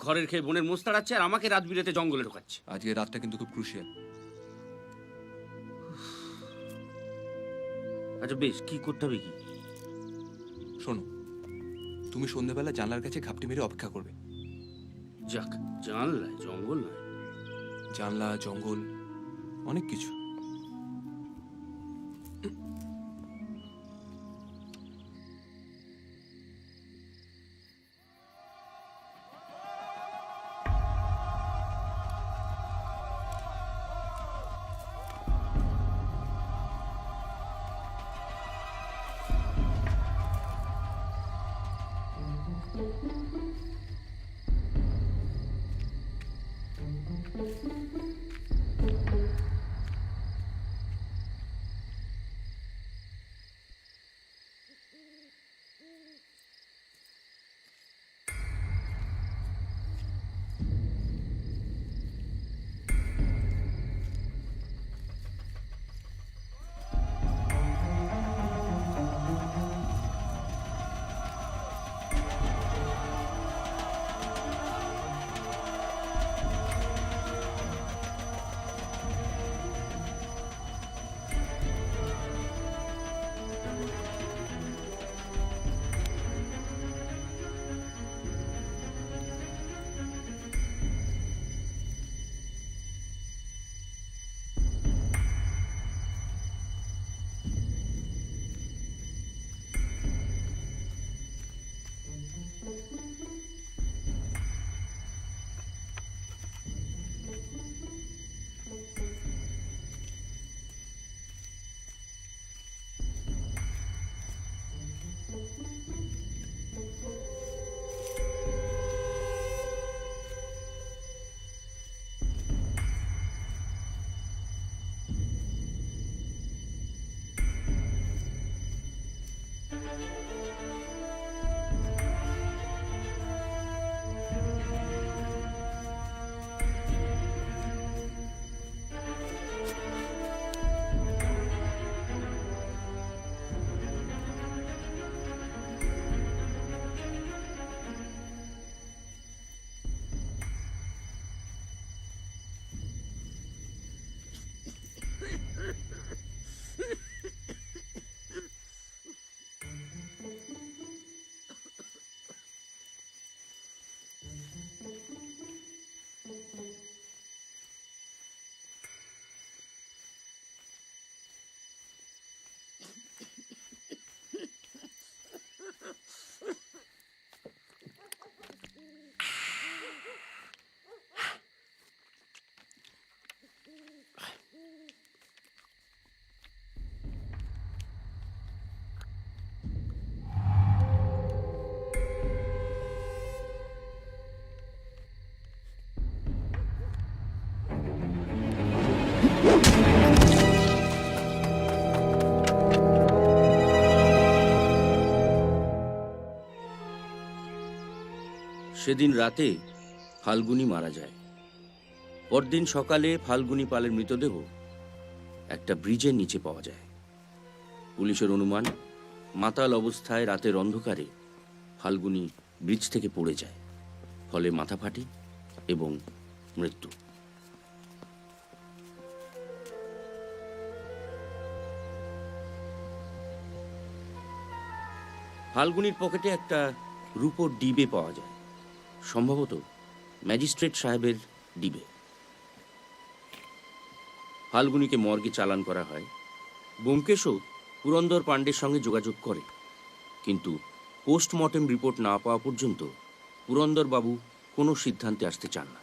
[SPEAKER 4] ঘরের খেয়ে বোনের মোষ তাড়াচ্ছে আর আমাকে রাত বিরেতে জঙ্গলে ঢোকাচ্ছে।
[SPEAKER 2] আজকে রাতটা কিন্তু খুব ক্রুশিয়াল।
[SPEAKER 4] আচ্ছা বেশ, কি করতে হবে কি?
[SPEAKER 2] শোনো, তুমি সন্ধ্যাবেলা জানলার কাছে ঘাপটি মেরে অপেক্ষা করবে।
[SPEAKER 4] যাক, জানলায় জঙ্গল নয়।
[SPEAKER 2] জানলা, জঙ্গল, অনেক কিছু।
[SPEAKER 4] সেদিন রাতে ফাল্গুনি মারা যায়। পরদিন সকালে ফাল্গুনি পালের মৃতদেহ একটা ব্রিজের নিচে পাওয়া যায়। পুলিশের অনুমান, মাতাল অবস্থায় রাতের অন্ধকারে ফাল্গুনি ব্রিজ থেকে পড়ে যায়, ফলে মাথা ফাটে এবং মৃত্যু। ফাল্গুনির পকেটে একটা রূপোর ডিবে পাওয়া যায়। সম্ভবত ম্যাজিস্ট্রেট সাহেবের ডিবে। ফাল্গুনিকে মর্গে চালান করা হয়। ব্যোমকেশও পুরন্দর পাণ্ডের সঙ্গে যোগাযোগ করে, কিন্তু পোস্টমর্টেম রিপোর্ট না পাওয়া পর্যন্ত পুরন্দরবাবু কোনো সিদ্ধান্তে আসতে চান না।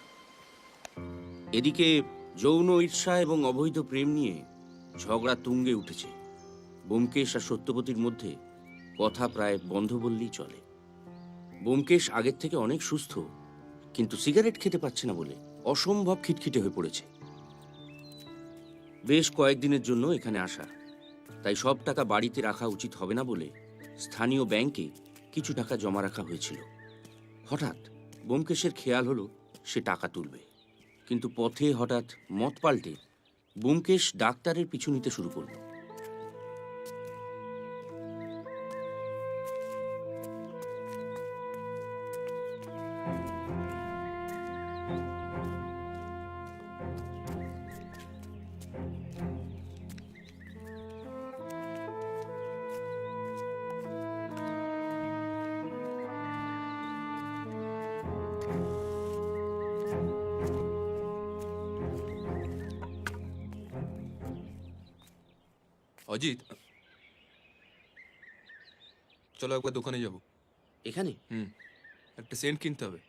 [SPEAKER 4] এদিকে যৌন ঈর্ষা এবং অবৈধ প্রেম নিয়ে ঝগড়া তুঙ্গে উঠেছে। ব্যোমকেশ আর সত্যবতীর মধ্যে কথা প্রায় বন্ধ বললেই চলে। ব্যোমকেশ আগের থেকে অনেক সুস্থ, কিন্তু সিগারেট খেতে পারছে না বলে অসম্ভব খিটখিটে হয়ে পড়েছে। বেশ কয়েকদিনের জন্য এখানে আসা, তাই সব টাকা বাড়িতে রাখা উচিত হবে না বলে স্থানীয় ব্যাংকে কিছু টাকা জমা রাখা হয়েছিল। হঠাৎ ব্যোমকেশের খেয়াল হলো সে টাকা তুলবে, কিন্তু পথে হঠাৎ মত পাল্টে ব্যোমকেশ ডাক্তারের পিছু নিতে শুরু করল।
[SPEAKER 2] অজিত, চলো একবার দোকানে যাবো।
[SPEAKER 4] এখানে
[SPEAKER 2] একটা সেন্ট কিনতে হবে।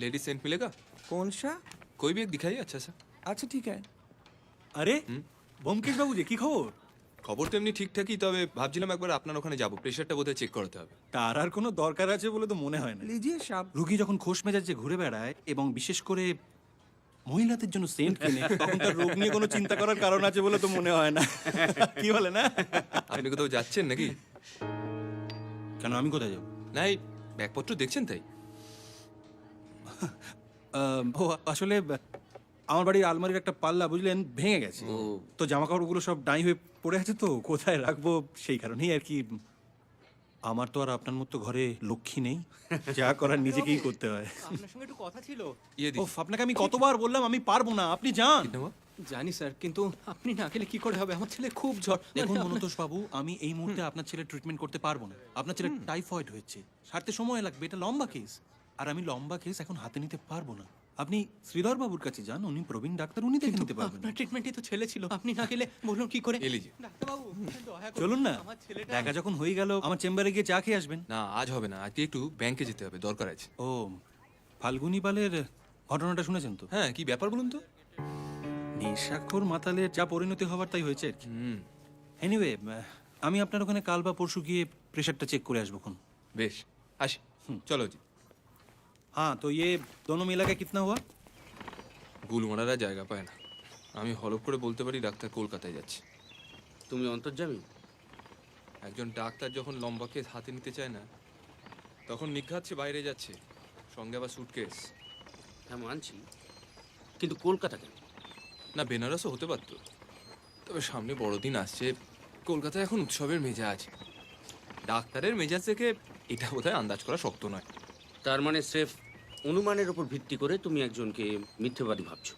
[SPEAKER 2] लेडीज सेंट मिलेगा?
[SPEAKER 5] কোন সা?
[SPEAKER 2] कोई भी एक दिखाइए अच्छा सा।
[SPEAKER 5] আচ্ছা ঠিক আছে। আরে ব্যোমকেশ বাবু যে কি খবর?
[SPEAKER 2] খবর তো এমনি ঠিকঠাকই, তবে ভাবছিলাম একবার আপনার ওখানে যাবো, প্রেশারটা বোধহয় চেক করাতে হবে।
[SPEAKER 5] তার আর কোনো দরকার আছে বলে তো মনে হয় না। লিজিয়ে সাহেব, রুগী যখন খোশ মেজাজে ঘুরে বেড়ায় এবং বিশেষ করে মহিলাদের জন্য সেন্ট কিনে, তখন তার রোগ নিয়ে কোনো চিন্তা করার কারণ আছে বলে তো মনে হয় না। কি বলে না?
[SPEAKER 2] আপনি কোথাও যাচ্ছেন নাকি?
[SPEAKER 5] কেন, আমি কোথায় যাবো?
[SPEAKER 2] না, এই ব্যাগপত্র দেখছেন তাই।
[SPEAKER 5] ও আসলে আমার বাড়ির আলমারির একটা পাল্লা বুঝলেন ভেঙে গেছে, তো জামা কাপড়গুলো সব ডাই হয়ে পড়ে আছে, তো কোথায় রাখবো সেই কারণেই আর কি। আমার তো আর আপনার মতো ঘরে লক্ষ্মী নেই, যা করার নিজেকেই করতে হয়।
[SPEAKER 12] আপনার সঙ্গে একটু কথা ছিল।
[SPEAKER 2] ইয়ে দি,
[SPEAKER 5] ওফ, আপনাকে আমি কতবার বললাম আমি পারবো না, আপনি যান।
[SPEAKER 2] নেওয়া?
[SPEAKER 12] জানি স্যার, কিন্তু আপনি না গেলে কি করে হবে? আমার ছেলে খুব জ্বর।
[SPEAKER 5] দেখুন মনতোষ বাবু, আমি এই মুহূর্তে আপনার ছেলে ট্রিটমেন্ট করতে পারবো না। আপনার ছেলে টাইফয়েড হয়েছে, সারতে সময় লাগবে, এটা লম্বা কেস, আর আমি লম্বা কেস এখন হাতে নিতে পারবো না। আপনি শ্রীধর বাবুর কাছে যান, উনি প্রবীণ ডাক্তার, উনি দেখে নিতে পারবেন।
[SPEAKER 12] আপনার ট্রিটমেন্টই তো ছেলে ছিল, আপনি না গেলে বলুন কি করে?
[SPEAKER 2] এ লিজিয়ে।
[SPEAKER 12] ডাক্তারবাবু, দয়া করে
[SPEAKER 5] চলুন না,
[SPEAKER 12] আমার ছেলেটা।
[SPEAKER 5] দেখা যখন হয়ে গেল আমার চেম্বারে গিয়ে চা খেয়ে আসবেন।
[SPEAKER 2] না, আজ হবে না, আজকে একটু ব্যাংকে যেতে হবে, দরকার আছে।
[SPEAKER 5] ও, ফাল্গুনি পালের ঘটনাটা শুনেছেন তো?
[SPEAKER 2] হ্যাঁ, কি ব্যাপার বলুন তো?
[SPEAKER 5] নেশাখোর মাতালের যা পরিণতি হবার তাই হয়েছে আর কি। এনিওয়ে, আমি আপনার ওখানে কাল বা পরশু গিয়ে প্রেশারটা চেক করে আসবো।
[SPEAKER 2] বেশ, আসি। চলো জি।
[SPEAKER 5] हाँ तो ये दोनों मिला के कितना हुआ?
[SPEAKER 2] গুলমারারা জায়গা পায় না। আমি হলপ করে বলতে পারি ডাক্তার কলকাতায় যাচ্ছে।
[SPEAKER 4] তুমি অন্তর্যামী?
[SPEAKER 2] একজন ডাক্তার যখন লম্বা কেস হাতে নিতে চায় না, তখন নিঘাত সে বাইরে যাচ্ছে, সঙ্গে আবার সুটকেস।
[SPEAKER 4] হ্যাঁ মানছি, কিন্তু কলকাতা কেন?
[SPEAKER 2] না, বেনারসও হতে পারত, তবে সামনে বড়দিন আসছে, কলকাতায় এখন উৎসবের মেজাজ। ডাক্তারের মেজাজ থেকে এটা বোধহয় আন্দাজ করা শক্ত নয়।
[SPEAKER 4] তার মানে স্রেফ অনুমানের উপর ভিত্তি করে তুমি একজনকে মিথ্যেবাদী ভাবছো?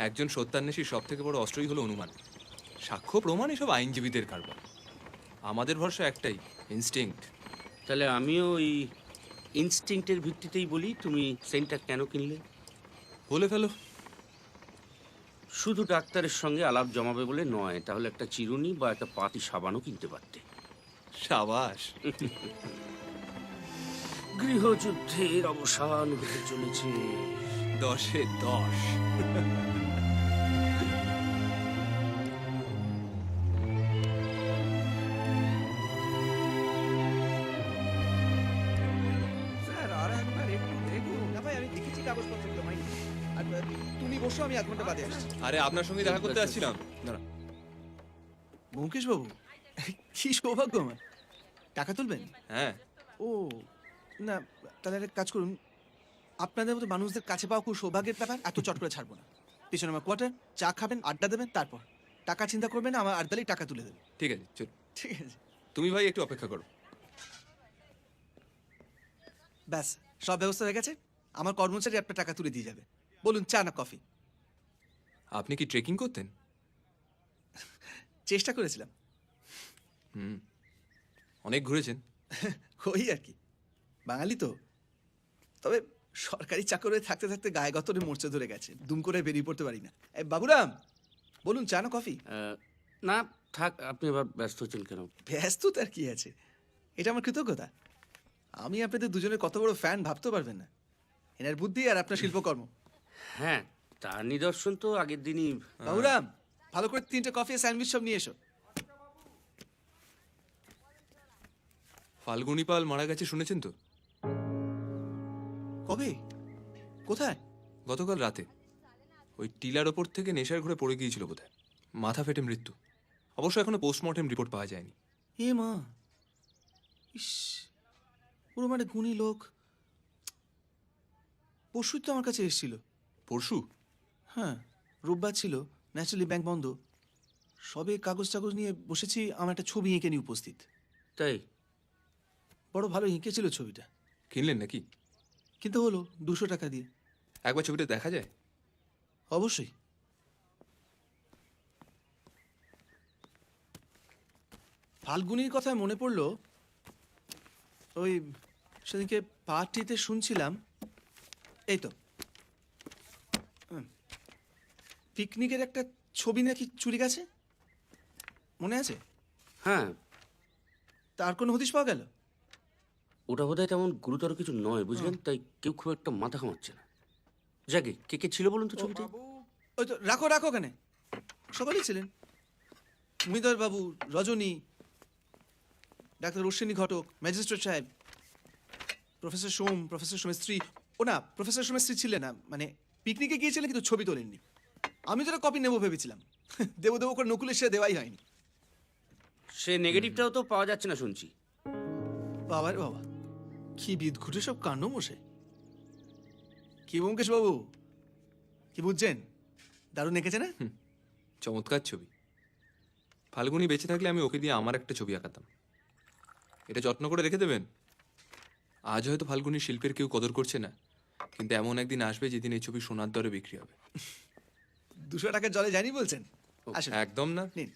[SPEAKER 2] একজন সত্যান্বেষীর সব থেকে বড় অস্ত্রই হলো অনুমান। সাক্ষ্য প্রমাণ এসব আইনজীবীদের কারবার, আমাদের ভরসা একটাই, ইনস্টিংক্ট।
[SPEAKER 4] তাহলে আমিও ওই ইনস্টিংক্টের ভিত্তিতেই বলি, তুমি সেন্টটা কেন কিনলে?
[SPEAKER 2] বলে ফেলো।
[SPEAKER 4] শুধু ডাক্তারের সঙ্গে আলাপ জমাবে বলে নয়, তাহলে একটা চিরুনি বা একটা পাতি সাবানও কিনতে পারতে।
[SPEAKER 2] সাবাস।
[SPEAKER 4] গৃহযুদ্ধের অবসান হতে চলেছে।
[SPEAKER 2] 10-এ 10।
[SPEAKER 9] স্যার আর একবার একটু দেখুন না ভাই, আমি দেখেছি কাগজপত্রগুলো হয়নি। আর তুমি বসো, আমি 1 ঘন্টা বাদে আসছি।
[SPEAKER 2] আরে আপনার সঙ্গে দেখা করতে আসছিলাম। দাঁড়া।
[SPEAKER 9] ব্যোমকেশ বাবু, কি সৌভাগ্য আমার। টাকা তুলবেন?
[SPEAKER 2] হ্যাঁ।
[SPEAKER 9] ও না, তাহলে একটা কাজ করুন, আপনাদের মতো মানুষদের কাছে পাওয়া খুব সৌভাগ্যের ব্যাপার, এত চট করে ছাড়বো না। পিছনে আমার কোয়ার্টার, চা খাবেন, আড্ডা দেবেন, তারপর টাকা চিন্তা করবেন না, আমার আড্ডালেই টাকা তুলে দেবেন।
[SPEAKER 2] ঠিক আছে, চল।
[SPEAKER 9] ঠিক আছে,
[SPEAKER 2] তুমি ভাই একটু অপেক্ষা করো।
[SPEAKER 9] ব্যাস সব ব্যবস্থা হয়ে গেছে। আমার কর্মচারী আপনার টাকা তুলে দিয়ে যাবে। বলুন, চা না কফি?
[SPEAKER 2] আপনি কি ট্রেকিং করতেন?
[SPEAKER 9] চেষ্টা করেছিলাম।
[SPEAKER 2] অনেক ঘুরেছেন।
[SPEAKER 9] ওই আর কি, বাঙালি তো। তবে সরকারি চাকর হয়ে থাকতে থাকতে গায়ে গতরে মোর্চা ধরে গেছে, দুম করে বেরিয়ে পড়তে পারি না। বাবুরাম, বলুন চা না কফি?
[SPEAKER 4] না থাক, আপনি আবার ব্যস্ত হচ্ছেন কেন?
[SPEAKER 9] ব্যস্ত তার কি আছে, এটা আমার কৃতজ্ঞতা। আমি আপনাদের দুজনের কত বড় ফ্যান ভাবতে পারবেন না। এনার বুদ্ধি আর আপনার শিল্পকর্ম।
[SPEAKER 4] হ্যাঁ, তার নিদর্শন তো আগের দিনই।
[SPEAKER 9] বাবুরাম, ভালো করে 3টে কফি আর স্যান্ডউইচ সব নিয়ে এসো।
[SPEAKER 2] ফাল্গুনী পাল মারা গেছে শুনেছেন তো?
[SPEAKER 9] কবে? কোথায়?
[SPEAKER 2] গতকাল রাতে ওই টিলার ওপর থেকে নেশার ঘরে পড়ে গিয়েছিল বোধহয়, মাথা ফেটে মৃত্যু। অবশ্য এখনো পোস্টমর্টেম রিপোর্ট পাওয়া যায়নি।
[SPEAKER 9] এ মা, ইস, পুরো মানে গুণী লোক। পরশুই তো আমার কাছে এসেছিল।
[SPEAKER 2] পরশু?
[SPEAKER 9] হ্যাঁ, রোববার ছিল, ন্যাচারালি ব্যাংক বন্ধ। সবে কাগজ টাগজ নিয়ে বসেছি, আমার একটা ছবি এঁকে নিয়ে উপস্থিত।
[SPEAKER 4] তাই?
[SPEAKER 9] বড় ভালো এঁকেছিল ছবিটা।
[SPEAKER 2] কিনলেন নাকি?
[SPEAKER 9] কিন্তু হলো 200 টাকা দিয়ে।
[SPEAKER 2] একবার ছবিটা দেখা যায়?
[SPEAKER 9] অবশ্যই। ফাল্গুনির কথায় মনে পড়লো, ওই সেদিনকে পার্টিতে শুনছিলাম, এই তো পিকনিকের একটা ছবি নাকি চুরি গেছে, মনে আছে?
[SPEAKER 4] হ্যাঁ,
[SPEAKER 9] তার কোনো হদিশ পাওয়া গেল?
[SPEAKER 4] ওটা বোধহয় তেমন গুরুতর কিছু নয়, বুঝলেন, তাই কেউ খুব একটা মাথা ঘামাচ্ছে না। যাকে কে কে ছিল বলুন তো ছবিতে?
[SPEAKER 9] ওই তো, রাখো রাখো, ওখানে সকলেই ছিলেন। মহিধর বাবু, রজনী, ডাক্তার অশ্বিনী ঘটক, ম্যাজিস্ট্রেট সাহেব, প্রফেসর সোম, প্রফেসর সোমের স্ত্রী। ও না, প্রফেসর সোমের স্ত্রী ছিলেন না, মানে পিকনিকে গিয়েছিলেন কিন্তু ছবি তোলেননি। আমি তো একটা কপি নেবো ভেবেছিলাম, দেবো দেবো করে নকুলে সে দেওয়াই হয়নি।
[SPEAKER 4] সে নেগেটিভটাও তো পাওয়া যাচ্ছে না শুনছি।
[SPEAKER 9] বাবার বাবা, কি বিদঘুটে সব কাণ্ড মশাই। কি ব্যোমকেশ বাবু, কি বুঝছেন? দারুণ এঁকেছে না?
[SPEAKER 2] চমৎকার ছবি। ফাল্গুনী বেঁচে থাকলে আমি ওকে দিয়ে আমার একটা ছবি আঁকাতাম। এটা যত্ন করে রেখে দেবেন। আজ হয়তো ফাল্গুনীর শিল্পের কেউ কদর করছে না, কিন্তু এমন একদিন আসবে যেদিন এই ছবি সোনার দরে বিক্রি হবে।
[SPEAKER 9] 200 টাকার জলে যায়নি বলছেন? আসুন,
[SPEAKER 2] একদম না।
[SPEAKER 9] নিন।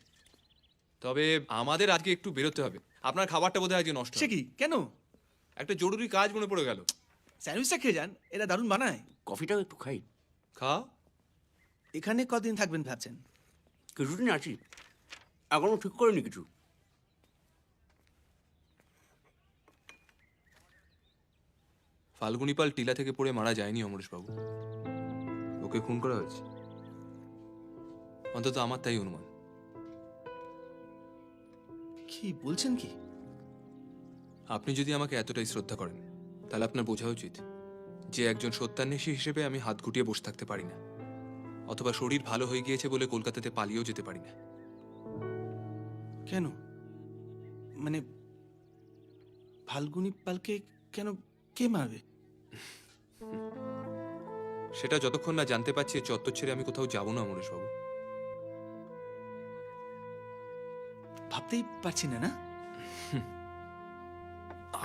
[SPEAKER 2] তবে আমাদের আজকে একটু বেরোতে হবে। আপনার খাবারটা বোধহয় আজকে নষ্ট
[SPEAKER 9] সে
[SPEAKER 2] হবে।
[SPEAKER 9] কি, কেন?
[SPEAKER 2] একটা জরুরি কাজ মনে পড়ে গেল।
[SPEAKER 9] স্যান্ডউইচটা খেয়ে যান, এরা দারুণ বানায়।
[SPEAKER 4] কফিটাও একটু খাই।
[SPEAKER 2] খাও।
[SPEAKER 9] এখানে কদিন থাকবেন ভাবছেন?
[SPEAKER 4] কিছুদিন আছি, এখনো ঠিক করিনি কিছু।
[SPEAKER 2] ফাল্গুনী পাল টিলা থেকে পড়ে মারা যায়নি অমরেশবাবু, ওকে খুন করা হয়েছে। অন্তত আমার তাই অনুমান।
[SPEAKER 9] কি বলছেন কি?
[SPEAKER 2] আপনি যদি আমাকে এতটাই শ্রদ্ধা করেন, তাহলে আপনার বোঝা উচিত যে একজন সত্যান্বেষী হিসেবে আমি হাত গুটিয়ে বসে থাকতে পারি না, অথবা শরীর ভালো হয়ে গিয়েছে বলে কলকাতাতে পালিয়েও যেতে পারি না।
[SPEAKER 9] কেন, মানে ফাল্গুনী পালকে কেন, কে মারবে?
[SPEAKER 2] সেটা যতক্ষণ না জানতে পারছি এ চত্বর ছেড়ে আমি কোথাও যাব না অমরেশবাবু।
[SPEAKER 9] ভাবতেই পারছি না। না,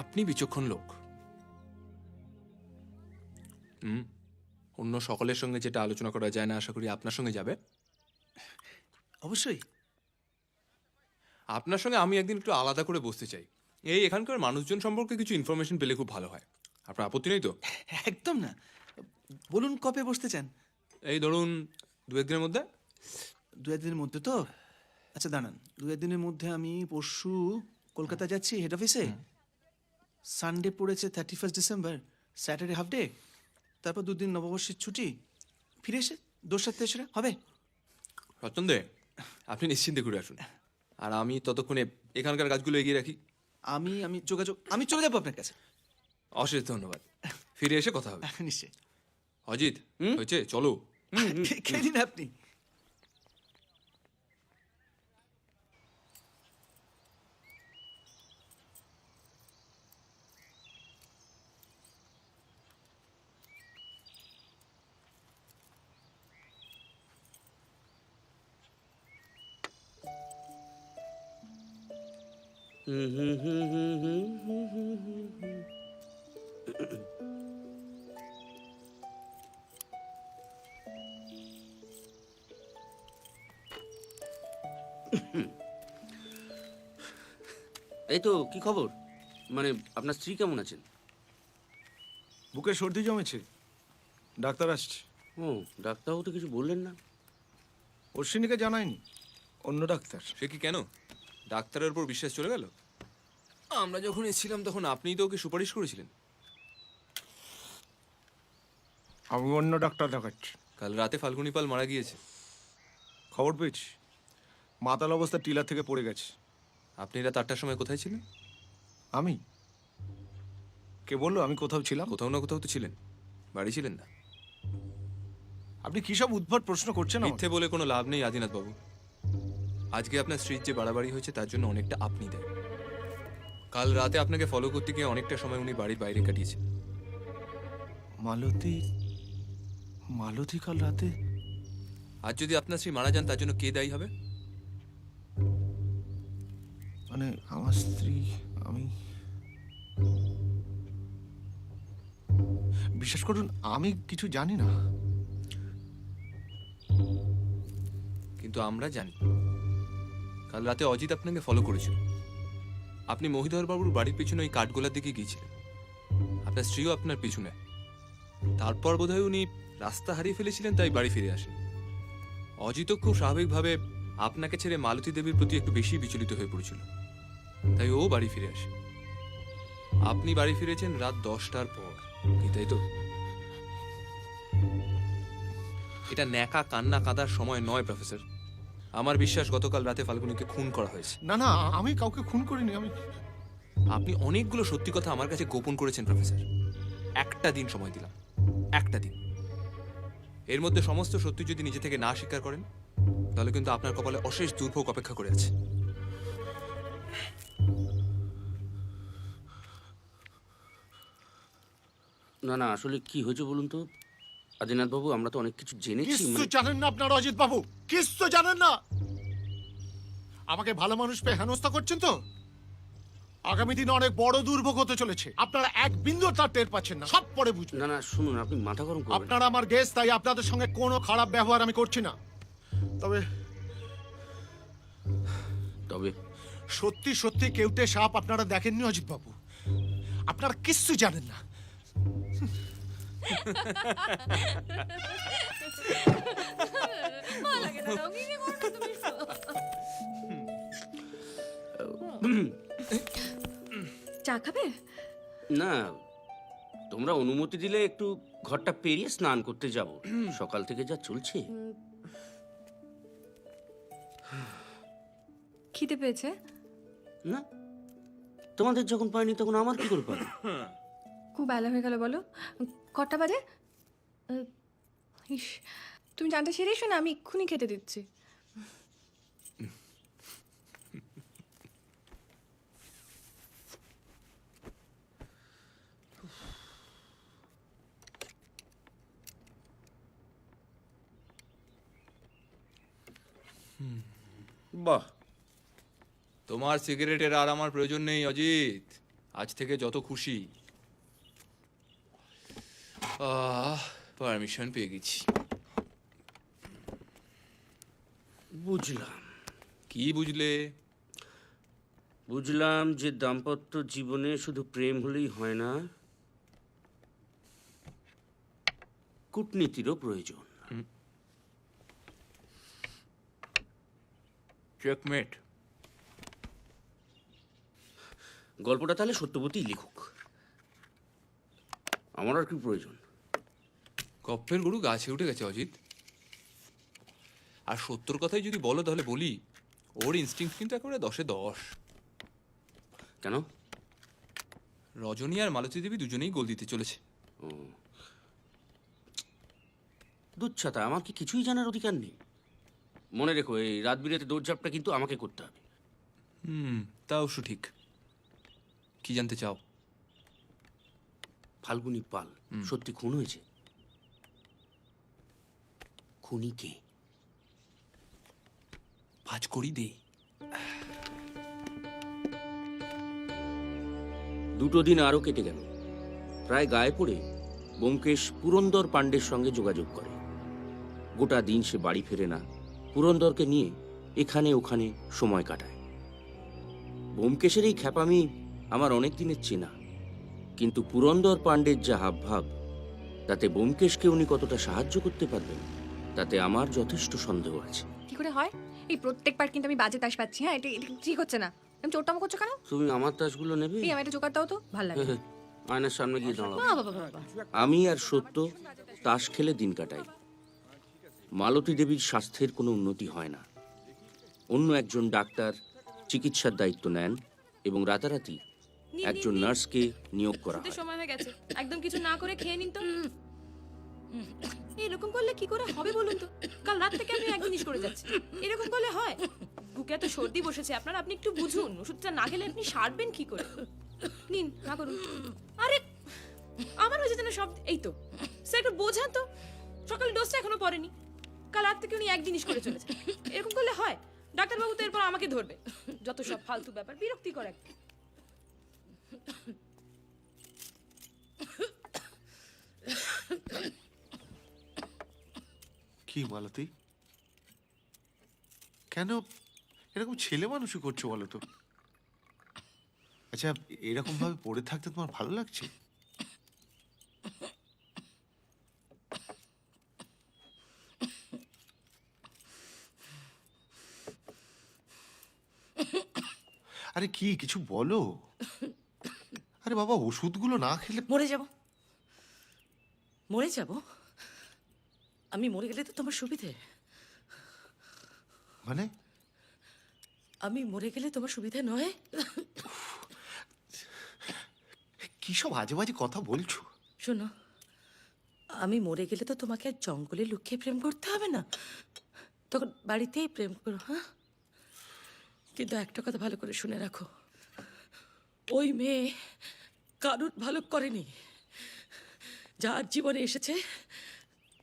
[SPEAKER 2] আপনি বিচক্ষণ লোক। অন্য সকলের সঙ্গে যেটা আলোচনা করা যায় না, আশা করি আপনার সঙ্গে যাবে।
[SPEAKER 9] অবশ্যই।
[SPEAKER 2] আপনার সঙ্গে আমি একদিন একটু আলাদা করে বসতে চাই। এই এখানকার মানুষজন সম্পর্কে কিছু ইনফরমেশন পেলে খুব ভালো হয়। আপনার আপত্তি নেই তো?
[SPEAKER 9] একদম না, বলুন কবে বসতে চান?
[SPEAKER 2] এই ধরুন 2-1 দিনের মধ্যে।
[SPEAKER 9] 2-1 দিনের মধ্যে তো? আচ্ছা দাঁড়ান, 2-1 দিনের মধ্যে আমি পরশু কলকাতা যাচ্ছি হেড অফিসে। সানডে পড়েছে 31 ডিসেম্বর, স্যাটারডে হাফ ডে, তারপর 2 দিন নববর্ষের ছুটি, ফিরে এসে 2-7-3 হবে।
[SPEAKER 2] রতন দে, আপনি নিশ্চিন্তে ঘুরে আসুন, আর আমি ততক্ষণে এখানকার কাজগুলো এগিয়ে রাখি।
[SPEAKER 9] আমি চলে যাবো আপনার কাছে।
[SPEAKER 2] অশেষ ধন্যবাদ। ফিরে এসে কথা হবে।
[SPEAKER 9] নিশ্চয়ই।
[SPEAKER 2] অজিত, হয়েছে, চলো।
[SPEAKER 9] খেয়ে দিন আপনি।
[SPEAKER 4] এই তো, কি খবর? মানে আপনার স্ত্রী কেমন আছেন?
[SPEAKER 6] বুকে সর্দি জমেছে, ডাক্তার আসছে।
[SPEAKER 4] ও, ডাক্তারবাবু তো কিছু বললেন না।
[SPEAKER 6] অশ্বিনীকে জানায়নি, অন্য ডাক্তার।
[SPEAKER 2] সে কি কেন? ডাক্তারের উপর বিশ্বাস চলে গেল? আমরা যখন এসেছিলাম তখন আপনিই তো ওকে সুপারিশ করেছিলেন।
[SPEAKER 6] আমি অন্য ডাক্তার দেখাচ্ছি।
[SPEAKER 2] কাল রাতে ফাল্গুনি পাল মারা গিয়েছে।
[SPEAKER 6] খবর পেয়েছি, মাতাল অবস্থা টিলা থেকে পড়ে গেছে।
[SPEAKER 2] আপনি রাত 8টার সময় কোথায় ছিলেন?
[SPEAKER 6] আমি? কে বললো আমি কোথাও ছিলাম?
[SPEAKER 2] কোথাও না কোথাও তো ছিলেন, বাড়ি ছিলেন না।
[SPEAKER 6] আপনি কি সব উদ্ভট প্রশ্ন করছেন আমাকে?
[SPEAKER 2] মিথ্যে বলে কোনো লাভ নেই আদিনাথ বাবু। আজকে আপনার স্ত্রীর যে বাড়াবাড়ি হয়েছে তার জন্য অনেকটা আপনি দেন। কাল রাতে আপনাকে ফলো করতে গিয়ে অনেকটা সময় উনি বাড়ির বাইরে কাটিয়েছেন।
[SPEAKER 6] মালতী, মালতী কাল রাতে?
[SPEAKER 2] আর যদি আপনার স্ত্রী মারা যান তার জন্য কে দায়ী হবে?
[SPEAKER 6] মানে আমার স্ত্রী, আমি, বিশ্বাস করুন আমি কিছু জানি না।
[SPEAKER 2] কিন্তু আমরা জানি। কাল রাতে অজিত আপনাকে ফলো করেছিল। আপনি মহিধর বাবুর বাড়ির পিছনে ওই কাঠগোলার দিকে গিয়েছিলেন। আপনার স্ত্রীও আপনার পিছনে। তারপর বোধহয় উনি রাস্তা হারিয়ে ফেলেছিলেন, তাই বাড়ি ফিরে আসেন। অজিত খুব স্বাভাবিকভাবে আপনাকে ছেড়ে মালতী দেবীর প্রতি একটু বেশি বিচলিত হয়ে পড়েছিল, তাই ও বাড়ি ফিরে আসে। আপনি বাড়ি ফিরেছেন রাত 10টার পর, কি তাই তো? এটা ন্যাকা কান্না কাঁদার সময় নয় প্রফেসর। আমার বিশ্বাস গতকাল রাতে ফাল্গুনিকে খুন করা হয়েছে।
[SPEAKER 6] না না, আমি কাউকে খুন করিনি। আমি,
[SPEAKER 2] আপনি অনেকগুলো সত্যি কথা আমার কাছে গোপন করেছেন প্রফেসর। একটা দিন সময় দিলাম, একটা দিন। এর মধ্যে সমস্ত সত্যি যদি নিজে থেকে না স্বীকার করেন তাহলে কিন্তু আপনার কপালে অশেষ দুর্ভোগ অপেক্ষা করে আছে।
[SPEAKER 4] না না, আসলে কি হয়েছে বলুন তো আদিনাথ বাবু, আমরা তো অনেক কিছু জেনেছি।
[SPEAKER 6] কিচ্ছু জানেন না আপনার অজিত বাবু, কিচ্ছু জানেন না। আমাকে ভালো মানুষ পেয়ে হেনস্থা করছেন তো? আগামী দিনে অনেক বড় দুর্ভোগ হতে চলেছে। আপনারা এক বিন্দু তার টের পাচ্ছেন না, সব পরে বুঝবেন।
[SPEAKER 4] না না, শুনুন, আপনি মাথা গরম করবেন না।
[SPEAKER 6] আপনারা আমার গেস্ট, তাই আপনাদের সঙ্গে কোনো খারাপ ব্যবহার আমি করছি না। তবে
[SPEAKER 4] তবে
[SPEAKER 6] সত্যি সত্যি কেউটে সাপ আপনারা দেখেননি অজিত বাবু, আপনারা কিচ্ছু জানেন না।
[SPEAKER 3] ভালো লাগে না, রঙিন করো না তুমি। চা খাবে?
[SPEAKER 4] না, তোমরা অনুমতি দিলে একটু ঘরটা পেরিয়ে স্নান করতে যাব। সকাল থেকে যা চলছে।
[SPEAKER 3] খিদে পেয়েছে?
[SPEAKER 4] না, তোমাদের যখন পাইনি তখন আমার কি করে পাবে?
[SPEAKER 3] খুব বেলা হয়ে গেল বলো। কটা বাজে? ইস, তুমি জানতে সেরে এসো না, আমি এক্ষুনি খেতে দিচ্ছি।
[SPEAKER 4] বাহ,
[SPEAKER 2] তোমার সিগারেটের আর আমার প্রয়োজন নেই অজিত। আজ থেকে যত খুশি। পারমিশন পেয়ে গেছি।
[SPEAKER 4] বুঝলাম।
[SPEAKER 2] কি বুঝলে?
[SPEAKER 4] বুঝলাম যে দাম্পত্য জীবনে শুধু প্রেম হলেই হয় না, কূটনীতিরও প্রয়োজন।
[SPEAKER 2] চেকমেট।
[SPEAKER 4] গল্পটা তাহলে সত্যবতী লিখুক, আমার আর কি প্রয়োজন?
[SPEAKER 2] কপ্পের গরু গাছে উঠে গেছে অজিত। আর সত্যর কথাই যদি বলো তাহলে বলি, ওর ইনস্টিংক্ট কিন্তু একেবারে 10-এ 10।
[SPEAKER 4] কেন?
[SPEAKER 2] রজনী আর মালতী দেবী দুজনেই গোল দিতে চলেছে।
[SPEAKER 4] দুচ্ছাতা, আমার কি কিছুই জানার অধিকার নেই? মনে রেখো, এই রাত বিরেতে দৌড়ঝাপটা কিন্তু আমাকে করতে হবে।
[SPEAKER 2] তা অবশ্য ঠিক। কি জানতে চাও?
[SPEAKER 4] ফাল্গুনি পাল সত্যি খুন হয়েছে? খুনি কে?
[SPEAKER 2] ভাজ করি দে।
[SPEAKER 4] দুটো দিন আরো কেটে গেল। প্রায় গায়ে পড়ে ব্যোমকেশ পুরন্দর পাণ্ডের সঙ্গে যোগাযোগ করে। গোটা দিন সে বাড়ি ফেরে না, পুরন্দরকে নিয়ে এখানে ওখানে সময় কাটায়। ব্যোমকেশের এই খ্যাপামি আমার অনেক দিনের চেনা, কিন্তু পুরন্দর পাণ্ডের যা হাবভাব, তাতে ব্যোমকেশকে উনি কতটা সাহায্য করতে পারবেন তাতে আমার যথেষ্ট সন্দেহ আছে।
[SPEAKER 3] কি করে হয়? এই প্রত্যেকবার কিন্তু আমি বাজে তাস পাচ্ছি। হ্যাঁ, এটা এটা ঠিক হচ্ছে না। তুমি চোরটামো করছো কেন?
[SPEAKER 4] তুমি আমার তাসগুলো নেবে?
[SPEAKER 3] এই আমার একটা জোগাড় দাও তো, ভালো লাগে।
[SPEAKER 4] আয়নার সামনে গিয়ে দাঁড়াও।
[SPEAKER 3] বাবা বাবা বাবা।
[SPEAKER 4] আমি আর সত্য তাস খেলে দিন কাটাই। মালতী দেবীর স্বাস্থ্যের কোনো উন্নতি হয় না। অন্য একজন ডাক্তার চিকিৎসার দায়িত্ব নেন এবং রাতারাতি একজন নার্সকে নিয়োগ করা হয়।
[SPEAKER 3] সময় হয়ে গেছে, একদম কিছু না করে খেয়ে নিন তো। এরকম করলে কি করে হবে বলুন তো? কাল রাত থেকে আমি এক জিনিস করে যাচ্ছি, এরকম করলে হয়? বুকে এত সর্দি বসেছে আপনার, আপনি একটু বুঝুন। ওষুধটা না খেলে আপনি সারবেন কি করে? নিন, না করুন। আরে আমার হয়েছে যেন সব। এই তো স্যার, একটু বোঝান তো। সকালে ডোজটা এখনো পড়েনি, কাল রাত থেকে উনি এক জিনিস করে চলেছে। এরকম করলে হয়? ডাক্তারবাবু তো এরপর আমাকে ধরবে। যত সব ফালতু ব্যাপার, বিরক্তিকর একটা।
[SPEAKER 6] কি মালতী, কেন এরকম ছেলে মানুষই করছো বলো তো? আচ্ছা, এরকম ভাবে পড়ে থাকতে তোমার ভালো লাগছে? আরে কি, কিছু বলো। আরে বাবা, ওষুধগুলো না খেলে
[SPEAKER 7] মরে যাব, মরে যাব। আমি মরে গেলে তো তোমার সুবিধে।
[SPEAKER 6] মানে?
[SPEAKER 7] আমি মরে গেলে তোমার সুবিধে নয়?
[SPEAKER 6] কি সব আজে বাজে কথা বলছো?
[SPEAKER 7] শোনো, আমি মরে গেলে তো তোমাকে আর জঙ্গলে লুকিয়ে প্রেম করতে হবে না, তখন বাড়িতেই প্রেম করো। হ্যাঁ, কিন্তু একটা কথা ভালো করে শুনে রাখো, ওই মেয়ে কারুর ভালো করেনি। যার জীবনে এসেছে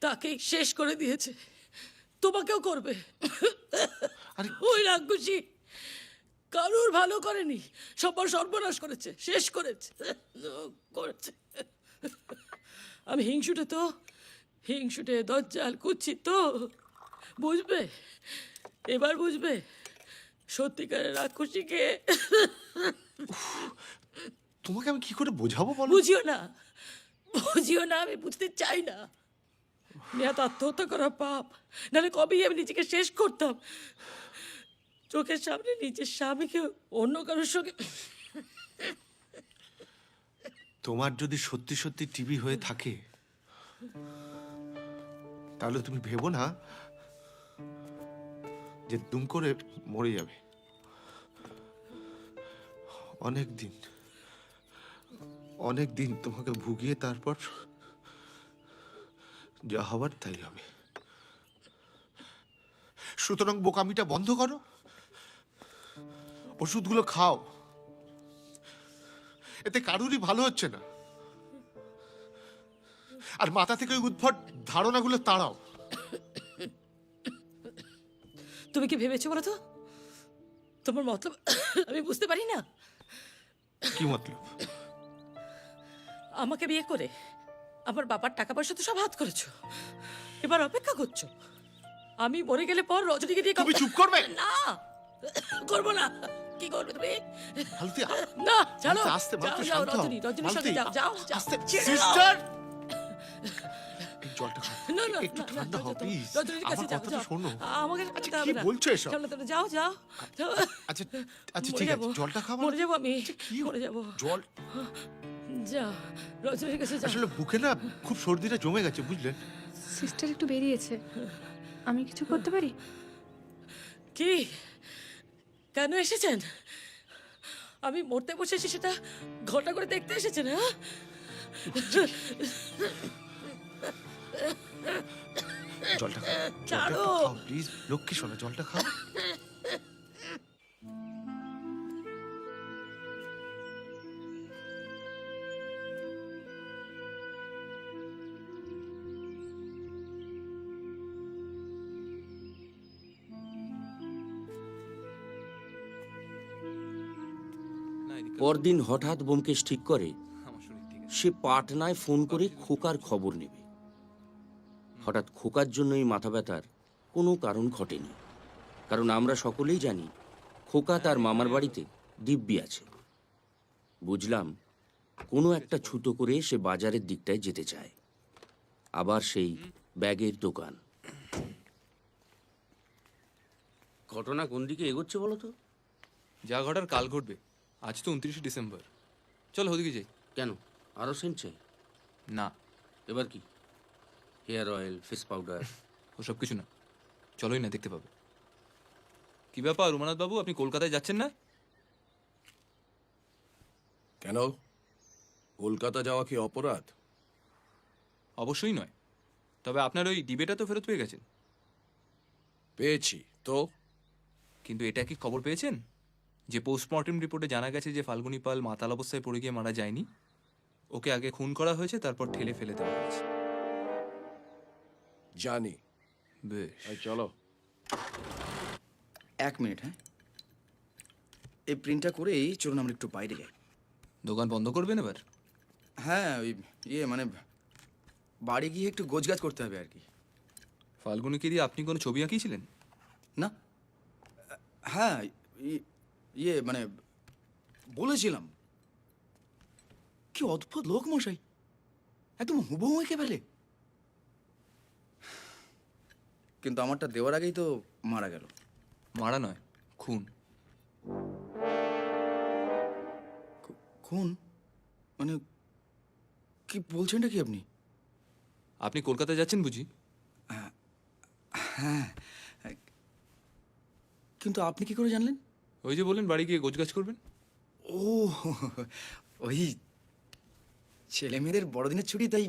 [SPEAKER 7] তাকেই শেষ করে দিয়েছে, তোমাকেও করবে। ওই রাক্ষসী কারুর ভালো করেনি, সবার সর্বনাশ করেছে, শেষ করেছে করেছে। আমি হিংসুটে দজ্জাল কুচ্ছি তো, বুঝবে এবার, বুঝবে সত্যিকারের রাক্ষসীকে।
[SPEAKER 6] তোমাকে আমি কি করে বোঝাবো বলো?
[SPEAKER 7] বুঝিও না, বুঝিও না, আমি বুঝতে চাই না। মেয়াত আত্মহত্যা করা পাপ, নাহলে কবেই আমি নিজেকে শেষ করতাম। চোখের সামনে নিজের স্বামীকে অন্য কারোর সঙ্গে।
[SPEAKER 6] তোমার যদি সত্যি সত্যি টিবি হয়ে থাকে, তাহলে তুমি ভেবো না যে দুম করে মরে যাবে। অনেক দিন তোমাকে ভুগিয়ে তারপর যা হবার তাই হবে। সুতরাং বোকামিটা বন্ধ করো, ওষুধগুলো খাও। এতে কারুরই ভালো হচ্ছে না। আর মাথা থেকে ওই উদ্ভট ধারণাগুলো তাড়াও।
[SPEAKER 7] তুমি কি ভেবেছো বলো তো? তোমার মতলব আমি বুঝতে পারি না?
[SPEAKER 6] কি মতলব?
[SPEAKER 7] আমাকে বিয়ে করে আমার বাবার টাকা পয়সা তো সব হাত করেছো, এবার অপেক্ষা করছো আমি মরে গেলে পর রজনীকে দিয়ে।
[SPEAKER 6] তুমি চুপ করবে?
[SPEAKER 7] না, করবো না। কি করবে তুমি?
[SPEAKER 6] মালতী,
[SPEAKER 7] না, চলো,
[SPEAKER 6] মালতী, আস্তে, মালতী,
[SPEAKER 7] যাও,
[SPEAKER 6] শান্ত হও।
[SPEAKER 7] রজনীর সঙ্গে
[SPEAKER 6] মালতী,
[SPEAKER 7] যাও,
[SPEAKER 6] আস্তে,
[SPEAKER 7] ছেড়ে দাও।
[SPEAKER 6] সিস্টার! এই জলটা খাও।
[SPEAKER 7] না, না,
[SPEAKER 6] একটু
[SPEAKER 7] না,
[SPEAKER 6] ঠান্ডা
[SPEAKER 7] যাও,
[SPEAKER 6] হও,
[SPEAKER 7] যাও,
[SPEAKER 6] প্লিজ।
[SPEAKER 7] রজনীর কাছে
[SPEAKER 6] আমার
[SPEAKER 7] যাও,
[SPEAKER 6] কথাটা
[SPEAKER 7] যাও।
[SPEAKER 6] শোনো।
[SPEAKER 7] আমাকে
[SPEAKER 6] আচ্ছা,
[SPEAKER 7] যেতে
[SPEAKER 6] কি
[SPEAKER 7] হবে না।
[SPEAKER 6] বলছো এসব?
[SPEAKER 7] চলো, চলো, যাও, যাও, যাও।
[SPEAKER 6] আচ্ছা, আচ্ছা,
[SPEAKER 7] মরে
[SPEAKER 6] ঠিক
[SPEAKER 7] যাবো।
[SPEAKER 6] আছে, জলটা খাবো।
[SPEAKER 7] মরে যাবো আমি,
[SPEAKER 6] কি
[SPEAKER 7] মরে যাবো।
[SPEAKER 6] জল?
[SPEAKER 7] যাও, রজনীর কাছে যাও।
[SPEAKER 6] আসলে বুকে না খুব সর্দিটা জমে গেছে, বুঝলেন?
[SPEAKER 3] সিস্টার একটু বেরিয়েছে, আমি কিছু করতে পারি?
[SPEAKER 7] কি, কেন এসেছেন? আমি মরতে বসেছি সেটা ঘটা করে দেখতে এসেছেন? হ্যাঁ,
[SPEAKER 6] জলটা খাও, জলটা
[SPEAKER 7] ছাড়ো।
[SPEAKER 6] একটু খাও, প্লিজ। লক্ষ্মী সোনা, জলটা খাও।
[SPEAKER 4] পরদিন হঠাৎ ব্যোমকেশ ঠিক করে
[SPEAKER 2] আমার শরীর ঠিক আছে।
[SPEAKER 4] সে পাটনায় ফোন করে খোকার খবর নেবে। হঠাৎ খোকার জন্যই মাথা ব্যথার কোনো কারণ ঘটেনি, কারণ আমরা সকলেই জানি খোকা তার মামার বাড়িতে দিব্যি আছে। বুঝলাম কোনো একটা ছুতো করে সে বাজারের দিকটায় যেতে চায়। আবার সেই ব্যাগের দোকান। ঘটনা কোন দিকে এগোচ্ছে বলো তো?
[SPEAKER 2] যা ঘটার কাল ঘটবে। আজ তো 29শে ডিসেম্বর। চলো ওদিকে যাই।
[SPEAKER 4] কেন, আরো সেন্ট চাই?
[SPEAKER 2] না,
[SPEAKER 4] এবার কি? Hair oil, face powder?
[SPEAKER 2] ওসব কিছু না, চলোই না, দেখতে পাবে। কি ব্যাপার উমানাথ বাবু, আপনি কলকাতায় যাচ্ছেন না?
[SPEAKER 1] কেন, কলকাতা যাওয়া কি অপরাধ?
[SPEAKER 2] অবশ্যই নয়, তবে আপনার ওই ডিবেটা তো ফেরত পেয়ে গেছেন।
[SPEAKER 1] পেয়েছি তো।
[SPEAKER 2] কিন্তু এটা কি খবর পেয়েছেন যে পোস্টমর্টেম রিপোর্টে জানা গেছে যে ফাল্গুনী পাল মাতাল অবস্থায় পড়ে গিয়ে মারা যায়নি, ওকে আগে খুন করা হয়েছে, তারপর ঠেলে ফেলে দেওয়া হয়েছে।
[SPEAKER 1] জানি।
[SPEAKER 2] বেশ,
[SPEAKER 1] এই চলো।
[SPEAKER 10] 1 মিনিট, হ্যাঁ? এই প্রিন্টটা করেই চলুন আমরা একটু বাইরে যাই।
[SPEAKER 2] দোকান বন্ধ করবেন এবার?
[SPEAKER 10] হ্যাঁ, ওই মানে বাড়ি গিয়ে একটু গোছগাছ করতে হবে আর কি।
[SPEAKER 2] ফাল্গুনিকে দিয়ে আপনি কোনো ছবি আঁকিয়েছিলেন?
[SPEAKER 10] না, হ্যাঁ, মানে বলেছিলাম। কি অদ্ভুত লোক মশাই, একদম হুবহু এঁকে ফেলে। কিন্তু আমারটা দেওয়ার আগেই তো মারা গেল।
[SPEAKER 2] মারা নয়, খুন।
[SPEAKER 10] খুন? মানে কি বলছেনটা কি আপনি?
[SPEAKER 2] আপনি কলকাতা যাচ্ছেন বুঝি?
[SPEAKER 10] হ্যাঁ, কিন্তু আপনি কি করে জানলেন?
[SPEAKER 2] ওই যে বললেন বাড়ি গিয়ে গোছগাছ করবেন।
[SPEAKER 10] ও, ওই ছেলে মেয়েদের বড়দিনের ছুটি, তাই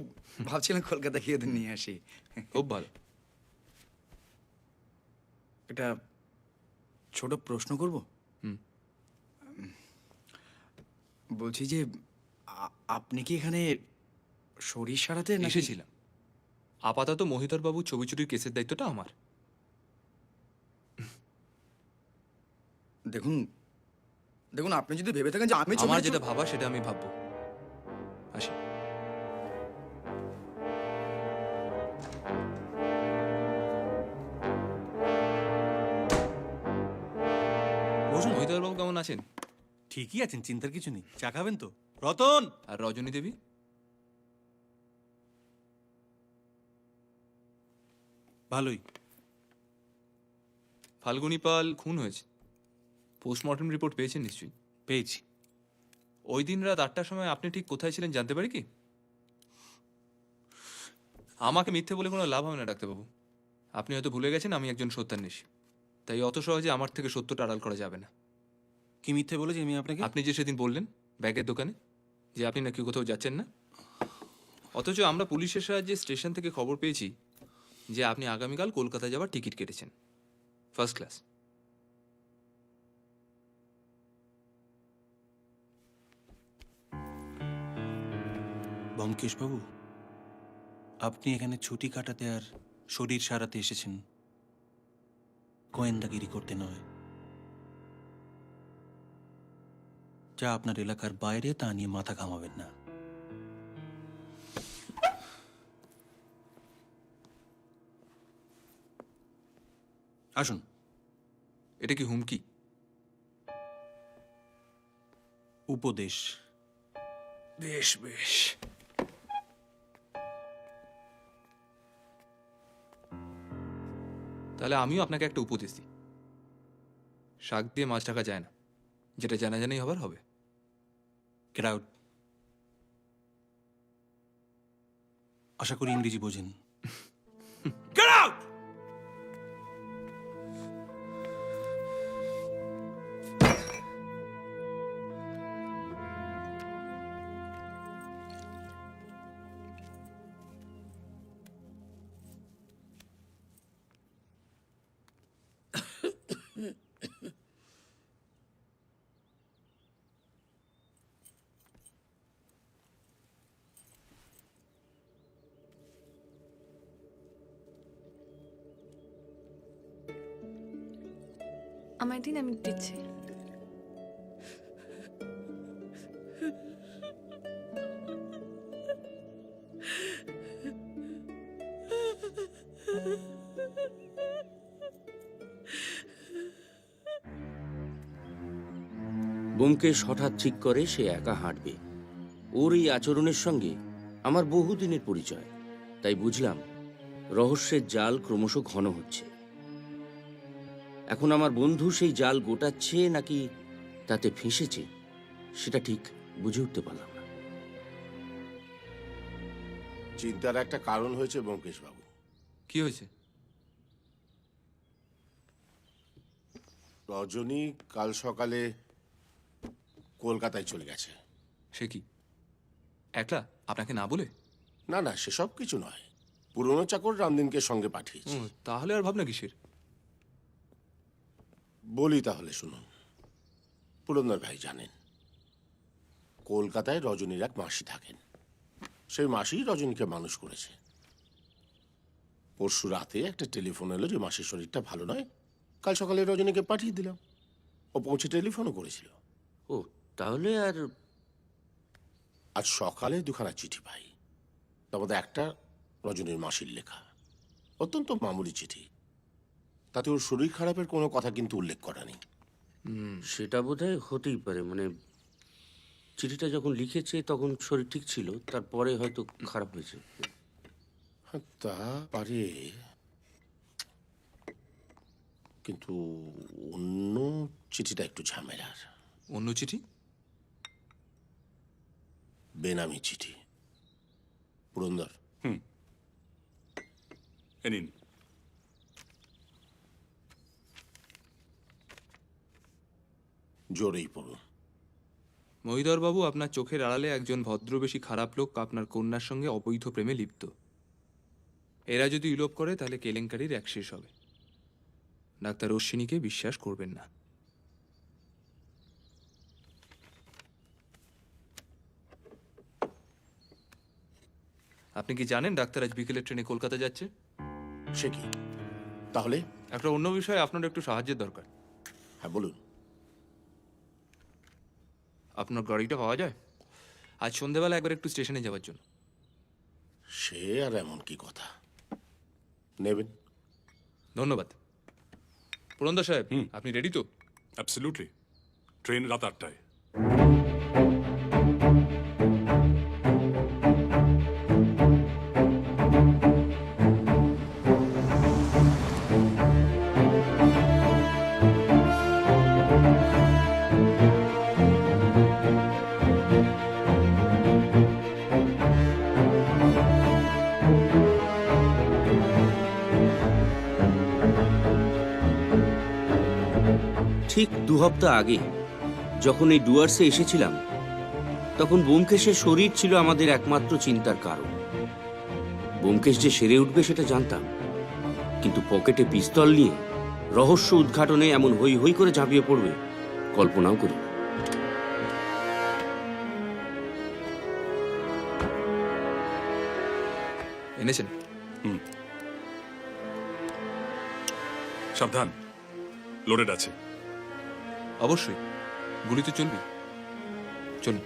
[SPEAKER 10] ভাবছিলাম কলকাতা গিয়ে ওদের নিয়ে আসি।
[SPEAKER 2] খুব ভালো।
[SPEAKER 10] একটা ছোট প্রশ্ন করব?
[SPEAKER 2] হুম।
[SPEAKER 10] বলছি যে আপনি কি এখানে শরীর সারাতে
[SPEAKER 2] এসেছিলাম। আপাতত মহিধর বাবু ছবি চুরির কেসের দায়িত্বটা আমার।
[SPEAKER 10] দেখুন দেখুন, আপনি যদি ভেবে থাকেন যে আমি
[SPEAKER 2] আমার যেটা ভাবা সেটা আমি ভাববো। আসি।
[SPEAKER 5] বসুন।
[SPEAKER 2] মহিধর বাবু কেমন আছেন?
[SPEAKER 5] ঠিকই আছেন, চিন্তার কিছু নেই। চা খাবেন তো? রতন!
[SPEAKER 2] আর রজনী দেবী?
[SPEAKER 5] ভালোই।
[SPEAKER 2] ফাল্গুনী পাল খুন হয়েছে, পোস্টমর্টেম রিপোর্ট পেয়েছেন নিশ্চয়ই?
[SPEAKER 5] পেয়েছি।
[SPEAKER 2] ওই দিন রাত 8টার সময় আপনি ঠিক কোথায় ছিলেন জানতে পারি কি? আমাকে মিথ্যে বলে কোনো লাভ হবে না ডাক্তারবাবু। আপনি হয়তো ভুলে গেছেন আমি একজন সত্যান্বেষী, তাই অত সহজে আমার থেকে সত্যটা আড়াল করা যাবে না।
[SPEAKER 5] কি মিথ্যে বলেছি আমি আপনাকে?
[SPEAKER 2] আপনি যে সেদিন বললেন ব্যাগের দোকানে যে আপনি নাকি কোথাও যাচ্ছেন না, অথচ আমরা পুলিশের সাহায্যে স্টেশন থেকে খবর পেয়েছি যে আপনি আগামীকাল কলকাতা যাওয়ার টিকিট কেটেছেন, ফার্স্ট ক্লাস।
[SPEAKER 5] ব্যোমকেশ বাবু, আপনি এখানে ছুটি কাটাতে আর শরীর সারাতে এসেছেন, গোয়েন্দাগিরি করতে নয়। যা আপনার এলাকার বাইরে তা নিয়ে মাথা ঘামাবেন না। আসুন।
[SPEAKER 2] এটা কি হুমকি?
[SPEAKER 5] উপদেশ।
[SPEAKER 1] বেশ বেশ।
[SPEAKER 2] তাহলে আমিও আপনাকে একটা উপদেশ দিই, শাক দিয়ে মাছ ঢাকা যায় না, যেটা জানাজানি হবার হবে।
[SPEAKER 5] Get out. আশা করি ইংরেজি বোঝেন। Get out!
[SPEAKER 3] আমায় দিন, আমি দিচ্ছি।
[SPEAKER 4] ব্যোমকেশ হঠাৎ ঠিক করে সে একা হাঁটবে। ওর এই আচরণের সঙ্গে আমার বহুদিনের পরিচয়, তাই বুঝলাম রহস্যের জাল ক্রমশ ঘন হচ্ছে। এখন আমার বন্ধু সেই জাল গোটাচ্ছে নাকি তাতে ফেঁসেছে সেটা ঠিক বুঝে উঠতে পারলাম না।
[SPEAKER 13] চিন্তার একটা কারণ হয়েছে ব্যোমকেশ বাবু।
[SPEAKER 2] কি হয়েছে?
[SPEAKER 13] রজনী কাল সকালে কলকাতায় চলে গেছে।
[SPEAKER 2] সে কি একলা, আপনাকে না বলে?
[SPEAKER 13] না না, সেসব কিছু নয়, পুরনো চাকর রামদিনকে সঙ্গে পাঠিয়েছে।
[SPEAKER 2] তাহলে আর ভাবনা কিসের?
[SPEAKER 13] বলি তাহলে শুনুন। পুরন্দর ভাই জানেন কলকাতায় রজনীর এক মাসি থাকেন। সেই মাসি রজনীকে মানুষ করেছে। পরশু রাতে একটা টেলিফোন এলো যে মাসির শরীরটা ভালো নয়, কাল সকালে রজনীকে পাঠিয়ে দিলাম। ও পৌঁছে টেলিফোনও করেছিল।
[SPEAKER 4] ও তাহলে আর
[SPEAKER 13] আজ সকালে দুখানা চিঠি পাই, তার মধ্যে একটা রজনীর মাসির লেখা, অত্যন্ত মামুলি চিঠি। তাতে ওর শরীর খারাপের কোনো কথা কিন্তু উল্লেখ করা নেই।
[SPEAKER 4] সেটা বোধহয় হতেই পারে, মানে চিঠিটা যখন লিখেছে তখন শরীর ঠিক ছিল, তারপরে হয়তো খারাপ হয়েছে।
[SPEAKER 13] হ্যাঁ, তা পারে, কিন্তু অন্য চিঠিটা একটু ঝামেলার।
[SPEAKER 2] অন্য চিঠি?
[SPEAKER 13] বেনামি চিঠি। পুরন্দর,
[SPEAKER 8] এ নিন।
[SPEAKER 13] জোরেই পড়ুন।
[SPEAKER 2] মহিধরবাবু, আপনার চোখের আড়ালে একজন ভদ্রবেশী খারাপ লোক আপনার কন্যার সঙ্গে অবৈধ প্রেমে লিপ্ত। এরা যদি ইলোপ করে তাহলে কেলেঙ্কারির এক শেষ হবে। ডাক্তার অশ্বিনীকে বিশ্বাস করবেন না। আপনি কি জানেন ডাক্তার আজ বিকেলের ট্রেনে কলকাতা যাচ্ছে?
[SPEAKER 13] সে কি? তাহলে
[SPEAKER 2] একটা অন্য বিষয়ে আপনার একটু সাহায্যের দরকার।
[SPEAKER 13] হ্যাঁ বলুন।
[SPEAKER 2] আপনার গাড়িটা পাওয়া যায়? আজ সন্ধ্যেবেলা একবার একটু স্টেশনে যাওয়ার জন্য।
[SPEAKER 13] সে আর এমন কি কথা, নেবেন?
[SPEAKER 2] ধন্যবাদ। পুরন্দর সাহেব, আপনি রেডি তো?
[SPEAKER 8] অ্যাবসলিউটলি। ট্রেন রাত 8টায়।
[SPEAKER 4] ঠিক 2 হপ্তাহ আগে যখন এই ডুয়ার্সে এসেছিলাম তখন ব্যোমকেশের শরীর ছিল আমাদের একমাত্র চিন্তার কারণ। ব্যোমকেশ যে সেরে উঠবে সেটা জানতাম, কিন্তু পকেটে পিস্তল নিয়ে রহস্য উদ্ঘাটনে এমন হই হই করে ঝাঁপিয়ে পড়বে কল্পনাও করি।
[SPEAKER 2] এনেছেন?
[SPEAKER 8] সাবধান, লোডেড আছে।
[SPEAKER 2] অবশ্যই, গুলি তো চলবে। চলুন।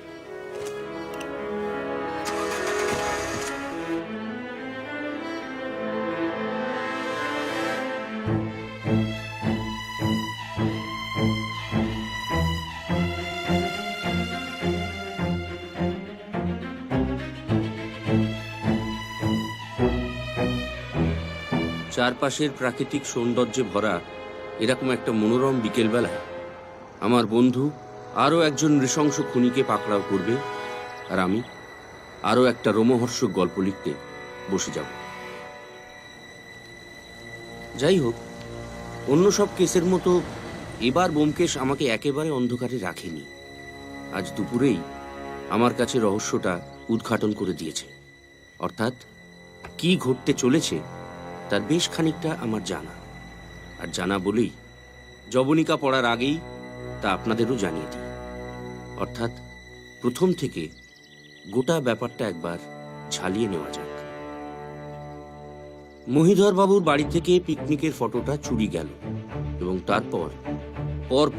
[SPEAKER 4] চারপাশের প্রাকৃতিক সৌন্দর্যে ভরা এরকম একটা মনোরম বিকেলবেলায় আমার বন্ধু আরও একজন নৃশংস খুনিকে পাকড়াও করবে, আর আমি আরও একটা রোমহর্ষক গল্প লিখতে বসে যাব। যাই হোক, অন্য সব কেসের মতো এবার ব্যোমকেশ আমাকে একেবারে অন্ধকারে রাখেনি। আজ দুপুরেই আমার কাছে রহস্যটা উদ্ঘাটন করে দিয়েছে। অর্থাৎ কি ঘটতে চলেছে তার বেশ খানিকটা আমার জানা, আর জানা বলেই জবনিকা পড়ার আগেই তা আপনাদেরও জানিয়ে দিই। অর্থাৎ প্রথম থেকে গোটা ব্যাপারটা একবার ঝালিয়ে নেওয়া যাক। মহিধর বাবুর বাড়ি থেকে পিকনিকের ফটোটা চুরি গেল এবং তারপর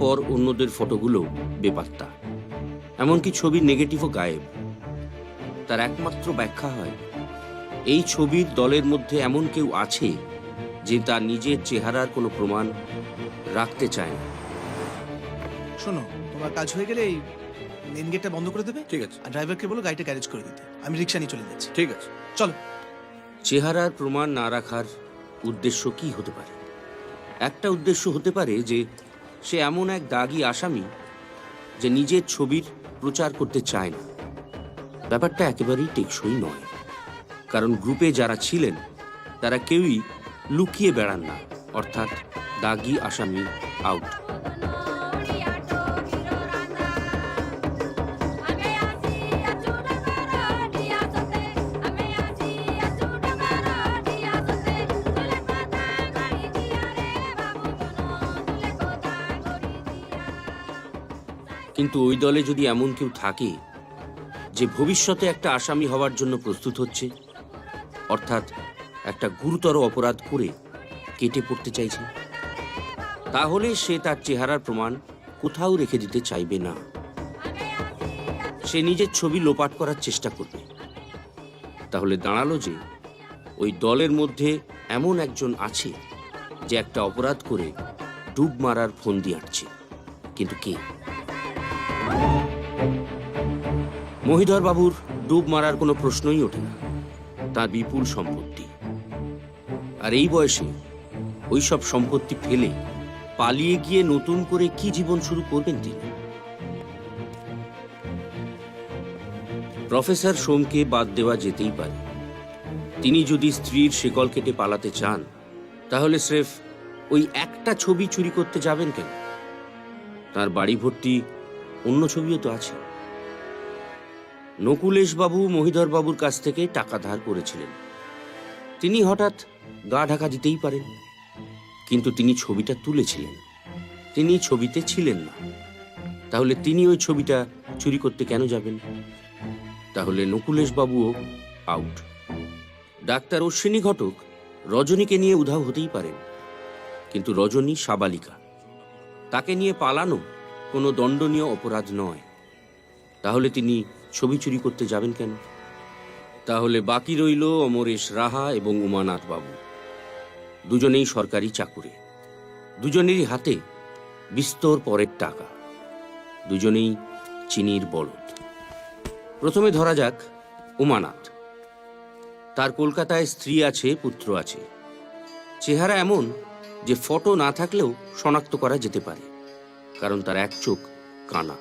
[SPEAKER 4] পর অন্যদের ফটোগুলো বেপাত্তা, এমনকি ছবির নেগেটিভও গায়েব। তার একমাত্র ব্যাখ্যা হয় এই ছবির দলের মধ্যে এমন কেউ আছে যে তার নিজের চেহারার কোনো প্রমাণ রাখতে চায় না।
[SPEAKER 5] শোনো,
[SPEAKER 9] তোমার কাজ হয়ে গেলে এই মেন গেটটা বন্ধ করে দেবে,
[SPEAKER 10] ঠিক আছে
[SPEAKER 9] আর ড্রাইভারকে বলো গাড়িটা গ্যারেজ করে দিতে। আমি রিক্সা নিয়ে চলে যাচ্ছি।
[SPEAKER 10] ঠিক আছে।
[SPEAKER 9] চলো।
[SPEAKER 4] চেহারার প্রমাণ না রাখার উদ্দেশ্য কি হতে পারে? একটা উদ্দেশ্য হতে পারে যে সে এমন এক দাগী আসামি যে নিজের ছবির প্রচার করতে চায় না। ব্যাপারটা একেবারেই টেকসই নয়, কারণ গ্রুপে যারা ছিলেন তারা কেউই লুকিয়ে বেড়ান না, অর্থাৎ দাগী আসামি আউট। কিন্তু ওই দলে যদি এমন কেউ থাকে যে ভবিষ্যতে একটা আসামি হওয়ার জন্য প্রস্তুত হচ্ছে, অর্থাৎ একটা গুরুতর অপরাধ করে কেটে পড়তে চাইছে, তাহলে সে তার চেহারার প্রমাণ কোথাও রেখে দিতে চাইবে না। সে নিজের ছবি লোপাট করার চেষ্টা করবে। তাহলে দাঁড়ালো যে ওই দলের মধ্যে এমন একজন আছে যে একটা অপরাধ করে ডুব মারার ফন্দি আঁটছে। কিন্তু কে? মহিধর বাবুর ডুব মারার কোনো প্রশ্নই ওঠে না। তার বিপুল সম্পত্তি, আর এই বয়সে ওই সব সম্পত্তি ফেলে পালিয়ে গিয়ে নতুন করে কি জীবন শুরু করবেন তিনি? প্রফেসর সোমকে বাদ দেওয়া যেতেই পারে। তিনি যদি স্ত্রীর শিকল কেটে পালাতে চান, তাহলে স্রেফ ওই একটা ছবি চুরি করতে যাবেন কেন? তার বাড়ি ভর্তি অন্য ছবিও তো আছে। নকুলেশ বাবু মহিধর বাবুর কাছ থেকে টাকা ধার করেছিলেন। তিনি হঠাৎ গা ঢাকা দিতেই পারেন, কিন্তু তিনি ছবিটা তুলেছিলেন, তিনি ছবিতে ছিলেন না। তাহলে তিনি ওই ছবিটা চুরি করতে কেন যাবেন? তাহলে নকুলেশ বাবুও আউট। ডাক্তার অশ্বিনী ঘটক রজনীকে নিয়ে উধাও হতেই পারেন, কিন্তু রজনী সাবালিকা, তাকে নিয়ে পালানো কোনো দণ্ডনীয় অপরাধ নয়। তাহলে তিনি ছবি চুরি করতে যাবেন কেন? তাহলে বাকি রইল অমরেশ রাহা এবং উমানাথ বাবু। দুজনেই সরকারি চাকুরে, দুজনেরই হাতে বিস্তর পরের টাকা, দুজনেই চিনির বলদ। প্রথমে ধরা যাক উমানাথ। তার কলকাতায় স্ত্রী আছে, পুত্র আছে। চেহারা এমন যে ফটো না থাকলেও শনাক্ত করা যেতে পারে, কারণ তার এক চোখ কানা।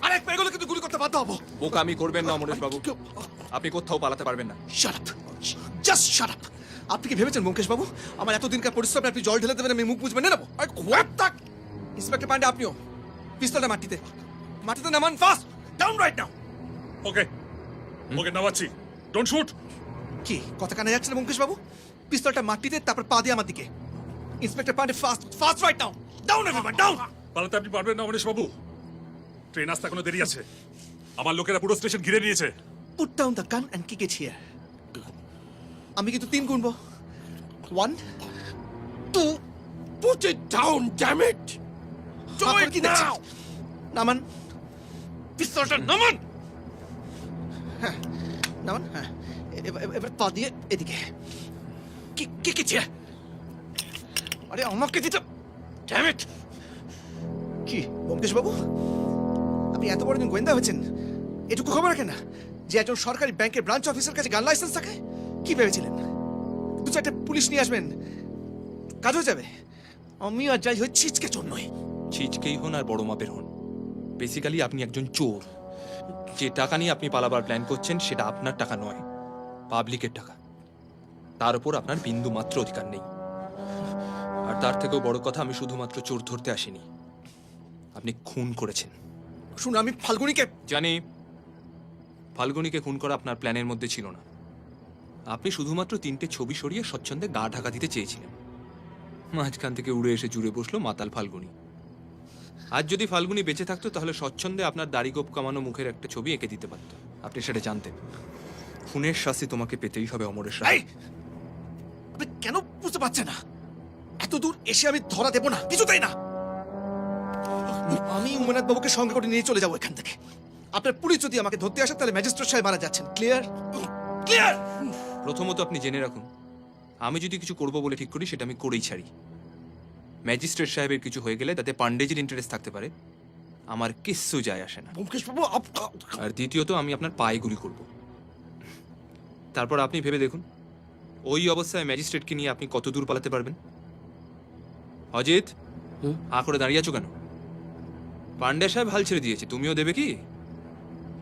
[SPEAKER 9] আরেক পেয়ে গেলে কিন্তু গুলি করতে বাধ্য হবো।
[SPEAKER 2] বোকামি করবেন না অমরেশ বাবু, আপনি কোথাও পালাতে পারবেন না।
[SPEAKER 9] Shut up, just shut up. আপনি কি ভেবেছেন মুকেশ বাবু আমার এতদিনকার পরিশ্রমে আপনি জল ঢেলে দেবেন আমি মুখ বুঝবেন না? ইন্সপেক্টর পান্ডে, আপনিও পিস্তলটা মাটিতে মাটিতে নামান, fast down right now.
[SPEAKER 8] Okay okay, নামাচ্ছি। Don't shoot.
[SPEAKER 9] কি কথা কানে যাচ্ছে না মুকেশ বাবু? পিস্তলটা মাটিতে, তারপর পা দিয়ে আমার দিকে। Inspector Pandey, fast fast right now. Down everyone, down.
[SPEAKER 8] পালাতে আপনি পারবেন না অমরেশ বাবু, ট্রেন আসতে এখনো দেরি আছে। আমার লোকেরা পুরো স্টেশন ঘিরে নিয়েছে।
[SPEAKER 9] Put down the gun and kick it here. আমি কিন্তু 3 গুনবো। 1 2
[SPEAKER 1] Put it down, damn it! Do it now!
[SPEAKER 9] নামান পিস্তলটা, নামান। হ্যাঁ নামান, হ্যাঁ। এবার পা দিয়ে এদিকে কিক ইট হিয়ার। আরে আমাকে দিতে, ড্যাম ইট। কি ব্যোমকেশ বাবু, আপনি এত বড় দিন গোয়েন্দা হয়েছেন, এটুকু খবর রাখেন না যে একজন সরকারি ব্যাংকের ব্রাঞ্চ অফিসার কাছে গান লাইসেন্স থাকে? কি ভেবেছিলেন 2-4টে পুলিশ নিয়ে আসবেন, কাজ হয়ে যাবে? আমি আর যাই হই ছিচকে চোর নই।
[SPEAKER 2] ছিচকেই হন আর বড় মাপের হন, বেসিক্যালি আপনি একজন চোর। যে টাকা নিয়ে আপনি পালাবার প্ল্যান করছেন সেটা আপনার টাকা নয়, পাবলিকের টাকা। তার উপর আপনার বিন্দু মাত্র অধিকার নেই। আর তার থেকেও বড় কথা, আমি শুধুমাত্র চোর ধরতে আসিনি, আপনি খুন করেছেন।
[SPEAKER 9] শুনুন, আমি ফাল্গুনিকে
[SPEAKER 2] জানি ফাল্গুনিকে খুন করা আপনার প্ল্যানের মধ্যে ছিল না। আপনি শুধুমাত্র 3টে ছবি সরিয়ে স্বচ্ছন্দে গা ঢাকা দিতে চেয়েছিলেন। মাঝখান থেকে উড়ে এসে জুড়ে বসলো মাতাল ফাল্গুনি। আজ যদি ফাল্গুনি বেঁচে থাকতো তাহলে স্বচ্ছন্দে আপনার দাড়ি গোপ কামানো মুখের একটা ছবি এঁকে দিতে পারত। আপনি সেটা জানতেন। খুনের শাস্তি তোমাকে পেতেই হবে অমরেশ রায়।
[SPEAKER 9] আপনি কেন বুঝতে পারছেন না? এত দূর এসে আমি ধরা দেব না, কিছুতেই না। আমি উমেনাথ বাবুকে সঙ্গে করে নিয়ে চলে যাবো এখান থেকে। আপনার পুলিশ যদি আমাকে ধরতে আসে তাহলে ম্যাজিস্ট্রেট সাহেব মারা যাচ্ছেন। ক্লিয়ার? ক্লিয়ার?
[SPEAKER 2] প্রথমত আপনি জেনে রাখুন, আমি যদি কিছু করব বলে ঠিক করি সেটা আমি করেই ছাড়ি। ম্যাজিস্ট্রেট সাহেবের কিছু হয়ে গেলে তাতে পান্ডেজির ইন্টারেস্ট থাকতে পারে, আমার কিচ্ছু যায় আসে না।
[SPEAKER 9] ব্যোমকেশ বাবু
[SPEAKER 2] আর দ্বিতীয়ত আমি আপনার পায়ে গুলি করব। তারপর আপনি ভেবে দেখুন, ওই অবস্থায় ম্যাজিস্ট্রেটকে নিয়ে আপনি কত দূর পালাতে পারবেন। অজিত, হা করে দাঁড়িয়ে আছো কেন? পান্ডে সাহেব হাল ছেড়ে দিয়েছে, তুমিও দেবে কি?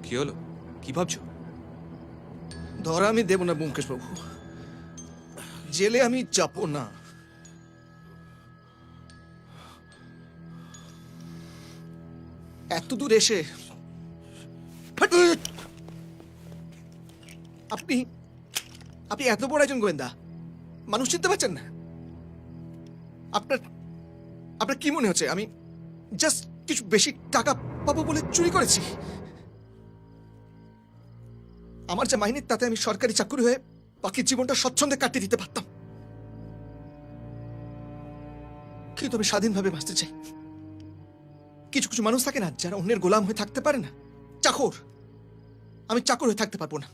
[SPEAKER 2] কি হলো, কি ভাবছো?
[SPEAKER 9] ধরা আমি দেব না ব্যোমকেশ বাবু, জেলে আমি যাব না। এত দূর এসে আপনি আপনি এত বড় একজন গোয়েন্দা, মানুষ চিনতে পারছেন না? আপনার আপনার কি মনে হচ্ছে আমি জাস্ট কিছু বেশি টাকা পাবো বলে চুরি করেছি? আমার যে মাইনে তাতে আমি সরকারি চাকরি হয়ে বাকি জীবনটা স্বচ্ছন্দে কাটিয়ে দিতে পারতাম, কিন্তু আমি স্বাধীনভাবে বাঁচতে চাই। কিছু কিছু মানুষ থাকে না যারা অন্যের গোলাম হয়ে থাকতে পারে না, চাকর। আমি চাকর হয়ে থাকতে পারবো না।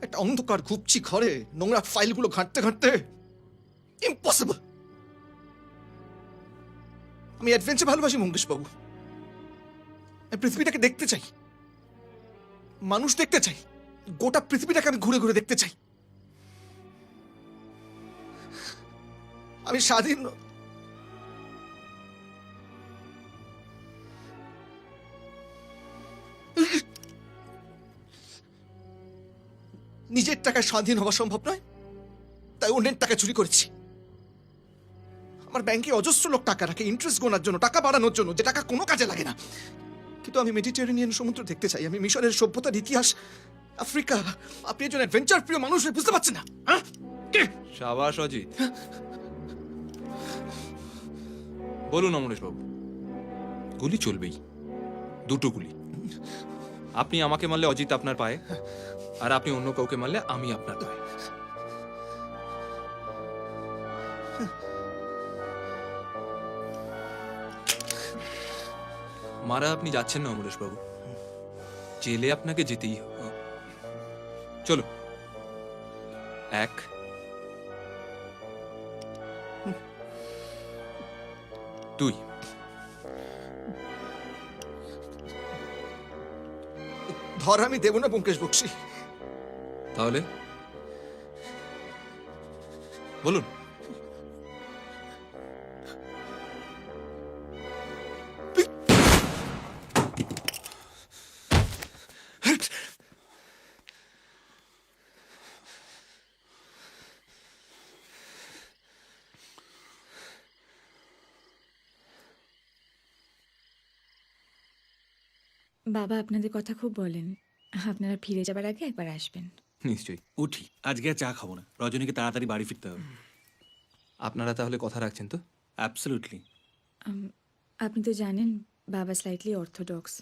[SPEAKER 9] একটা অন্ধকার ঘুপচি ঘরে নোংরা ফাইলগুলো ঘাঁটতে ঘাঁটতে ইম্পসিবল। আমি অ্যাডভেঞ্চার ভালোবাসি ব্যোমকেশ বাবু। আমি পৃথিবীটাকে দেখতে চাই, মানুষ দেখতে চাই, গোটা পৃথিবীটাকে আমি ঘুরে ঘুরে দেখতে চাই। আমি স্বাধীন নিজের টাকায় স্বাধীন হওয়া সম্ভব নয়, তাই অন্যের টাকা চুরি করেছি। আমার ব্যাংকে অজস্র লোক টাকা রাখে ইন্টারেস্ট গোনার জন্য, টাকা বাড়ানোর জন্য, যে টাকা কোনো কাজে লাগে না। কিন্তু আমি মেডিটেরেনিয়ান সমুদ্র দেখতে চাই, আমি মিশরের সভ্যতার ইতিহাস, আফ্রিকা। আপনি একজন অ্যাডভেঞ্চার প্রিয় মানুষ হয়ে বুঝতে পারছেন না?
[SPEAKER 2] সাবাস অজিত। বলুন অমরেশ বাবু, গুলি চলবেই, দুটো গুলি। আপনি আমাকে মারলে অজিত আপনার পায়ে, আর আপনি অন্য কাউকে মারলে আমি আপনার পায়ে। মারা আপনি যাচ্ছেন না অমরেশ বাবু, জেলে আপনাকে যেতেই হবে। চলো, 1 2
[SPEAKER 9] ধর আমি দেব না ব্যোমকেশ বক্সী।
[SPEAKER 2] তাহলে বলুন।
[SPEAKER 3] বাবা আপনাদের কথা খুব বলেন, আপনারা ফিরে যাবার আগে একবার আসবেন।
[SPEAKER 2] নিশ্চয়ই।
[SPEAKER 5] উঠি, আজকে আর চা খাবো না, রজনীকে তাড়াতাড়ি বাড়ি ফিরতে হবে।
[SPEAKER 2] আপনারা তাহলে কথা রাখছেন তো?
[SPEAKER 5] অ্যাবসলিউটলি।
[SPEAKER 3] আপনি তো জানেন বাবা স্লাইটলি অর্থোডক্স,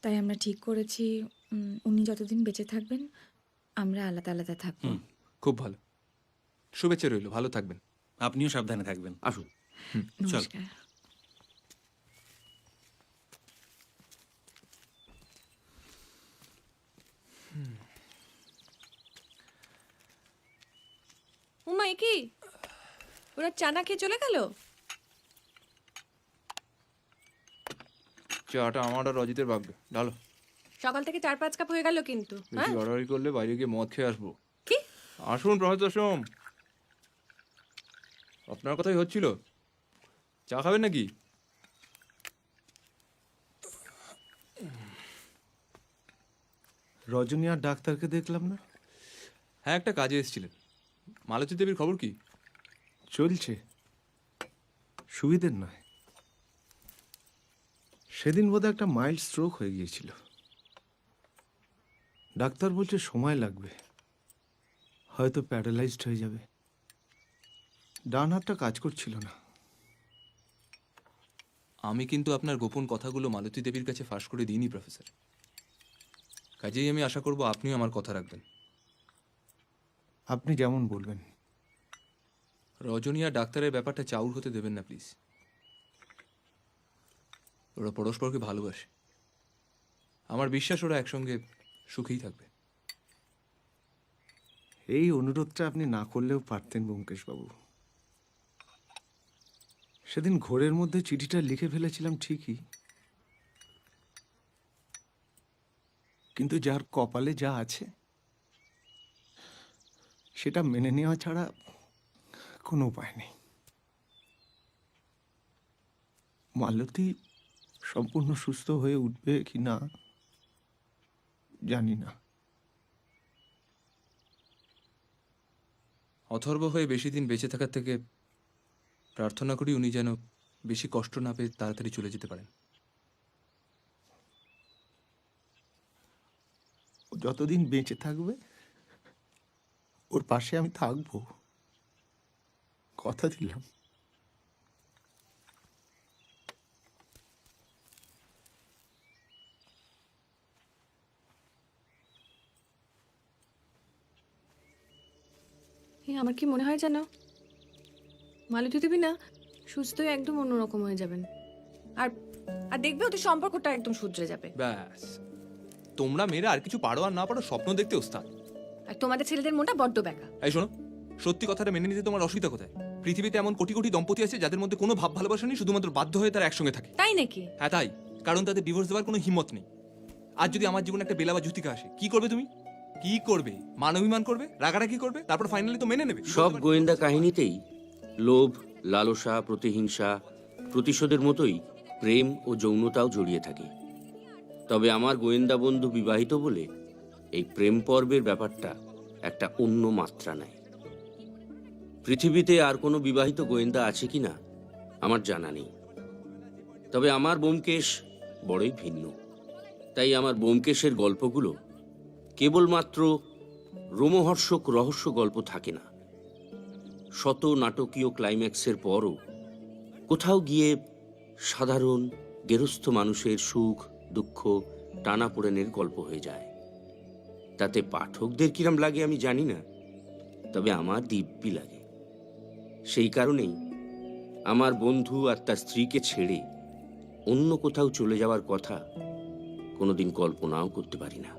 [SPEAKER 3] তাই আমরা ঠিক করেছি উনি যতদিন বেঁচে থাকবেন আমরা আলাদা আলাদা থাকবো।
[SPEAKER 2] খুব ভালো, শুভেচ্ছা রইল, ভালো থাকবেন।
[SPEAKER 5] আপনিও সাবধানে থাকবেন।
[SPEAKER 4] আসুন।
[SPEAKER 5] চল।
[SPEAKER 3] নমস্কার।
[SPEAKER 7] উমা, এ কি ওরা চানা খেয়ে চলে গেল?
[SPEAKER 2] চাটা আমার আর অজিতের ভাগ্যে, ডালো।
[SPEAKER 7] সকাল থেকে 4-5 কাপ হয়ে গেল কিন্তু।
[SPEAKER 2] বেশি বাড়াবাড়ি করলে বাইরে গিয়ে মদ খেয়ে আসবো।
[SPEAKER 7] কি?
[SPEAKER 2] আসুন প্রফেসর সোম, আপনার কথাই হচ্ছিল। চা খাবেন নাকি?
[SPEAKER 6] রজনী আর ডাক্তারকে দেখলাম না।
[SPEAKER 2] হ্যাঁ, একটা কাজে এসেছিলেন। মালতী দেবীর খবর কি?
[SPEAKER 6] চলছে, সুবিধের নয়। সেদিন বোধহয় একটা মাইল্ড স্ট্রোক হয়ে গিয়েছিল। ডাক্তার বলছে সময় লাগবে, হয়তো প্যারালাইজড হয়ে যাবে। ডান হাতটা কাজ করছিল না।
[SPEAKER 2] আমি কিন্তু আপনার গোপন কথাগুলো মালতী দেবীর কাছে ফাঁস করে দিইনি প্রফেসর, কাজেই আমি আশা করব আপনিও আমার কথা রাখবেন।
[SPEAKER 6] আপনি যেমন বলবেন।
[SPEAKER 2] রজনী আর ডাক্তারের ব্যাপারটা চাউর হতে দেবেন না প্লিজ। ওরা পরস্পরকে ভালোবাসে, আমার বিশ্বাস ওরা একসঙ্গে সুখেই থাকবে।
[SPEAKER 6] এই অনুরোধটা আপনি না করলেও পারতেন ব্যোমকেশবাবু। সেদিন ঘোরের মধ্যে চিঠিটা লিখে ফেলেছিলাম ঠিকই, কিন্তু যার কপালে যা আছে সেটা মেনে নেওয়া ছাড়া কোনো উপায় নেই। মালতী সম্পূর্ণ সুস্থ হয়ে উঠবে কি না জানি না।
[SPEAKER 2] অথর্ব হয়ে বেশি দিন বেঁচে থাকার থেকে প্রার্থনা করি উনি যেন বেশি কষ্ট না পেয়ে তাড়াতাড়ি চলে যেতে পারেন।
[SPEAKER 6] ও যতদিন বেঁচে থাকবে ওর পাশে আমি থাকবো, কথা দিলাম।
[SPEAKER 3] আমার কি মনে হয় জানো, মালতী দেবী না সুস্থ হয়ে একদম অন্যরকম হয়ে যাবেন। আর আর দেখবে ওদের সম্পর্কটা একদম শুধরে যাবে।
[SPEAKER 2] ব্যাস, তোমরা মেয়েরা আর কিছু পারো আর না পারো স্বপ্ন দেখতে ওস্তাদ।
[SPEAKER 3] আর তোমাদের ছেলেদের মনটা বড্ড ব্যাকা।
[SPEAKER 2] এই শোনো, সত্যি কথাটা মেনে নিতে তোমার অসুবিধা কোথায়? পৃথিবীতে এমন কোটি কোটি দম্পতি আছে যাদের মধ্যে কোনো ভাব ভালোবাসা নেই, শুধুমাত্র বাধ্য হয়ে তারা একসঙ্গে থাকে।
[SPEAKER 3] তাই নাকি?
[SPEAKER 2] হ্যাঁ তাই, কারণ তাদের ডিভোর্স দেওয়ার কোনো হিম্মত নেই। আজ যদি আমার জীবনে একটা বেলা বা জুতিকা আসে, কি করবে তুমি? কি করবে? মানবিমান করবে, রাগারাগি করবে, তারপর ফাইনালি তো মেনে নেবে।
[SPEAKER 4] সব গোয়েন্দা কাহিনীতেই লোভ, লালসা, প্রতিহিংসা, প্রতিশোধের মতোই প্রেম ও যৌনতাও জড়িয়ে থাকে। তবে আমার গোয়েন্দা বন্ধু বিবাহিত বলে এই প্রেম পর্বের ব্যাপারটা একটা অন্য মাত্রা নেয়। পৃথিবীতে আর কোনো বিবাহিত গোয়েন্দা আছে কিনা আমার জানা নেই, তবে আমার ব্যোমকেশ বড়ই ভিন্ন। তাই আমার ব্যোমকেশের গল্পগুলো কেবলমাত্র রোমহর্ষক রহস্য গল্প থাকে না, শত নাটকীয় ক্লাইম্যাক্সের পরও কোথাও গিয়ে সাধারণ গেরস্থ মানুষের সুখ দুঃখ টানাপোড়েনের গল্প হয়ে যায়। তাতে পাঠকদের কিরম লাগে আমি জানি না, তবে আমার দিব্যি লাগে। সেই কারণেই আমার বন্ধু আর তার স্ত্রীকে ছেড়ে অন্য কোথাও চলে যাওয়ার কথা কোনোদিন কল্পনাও করতে পারি না।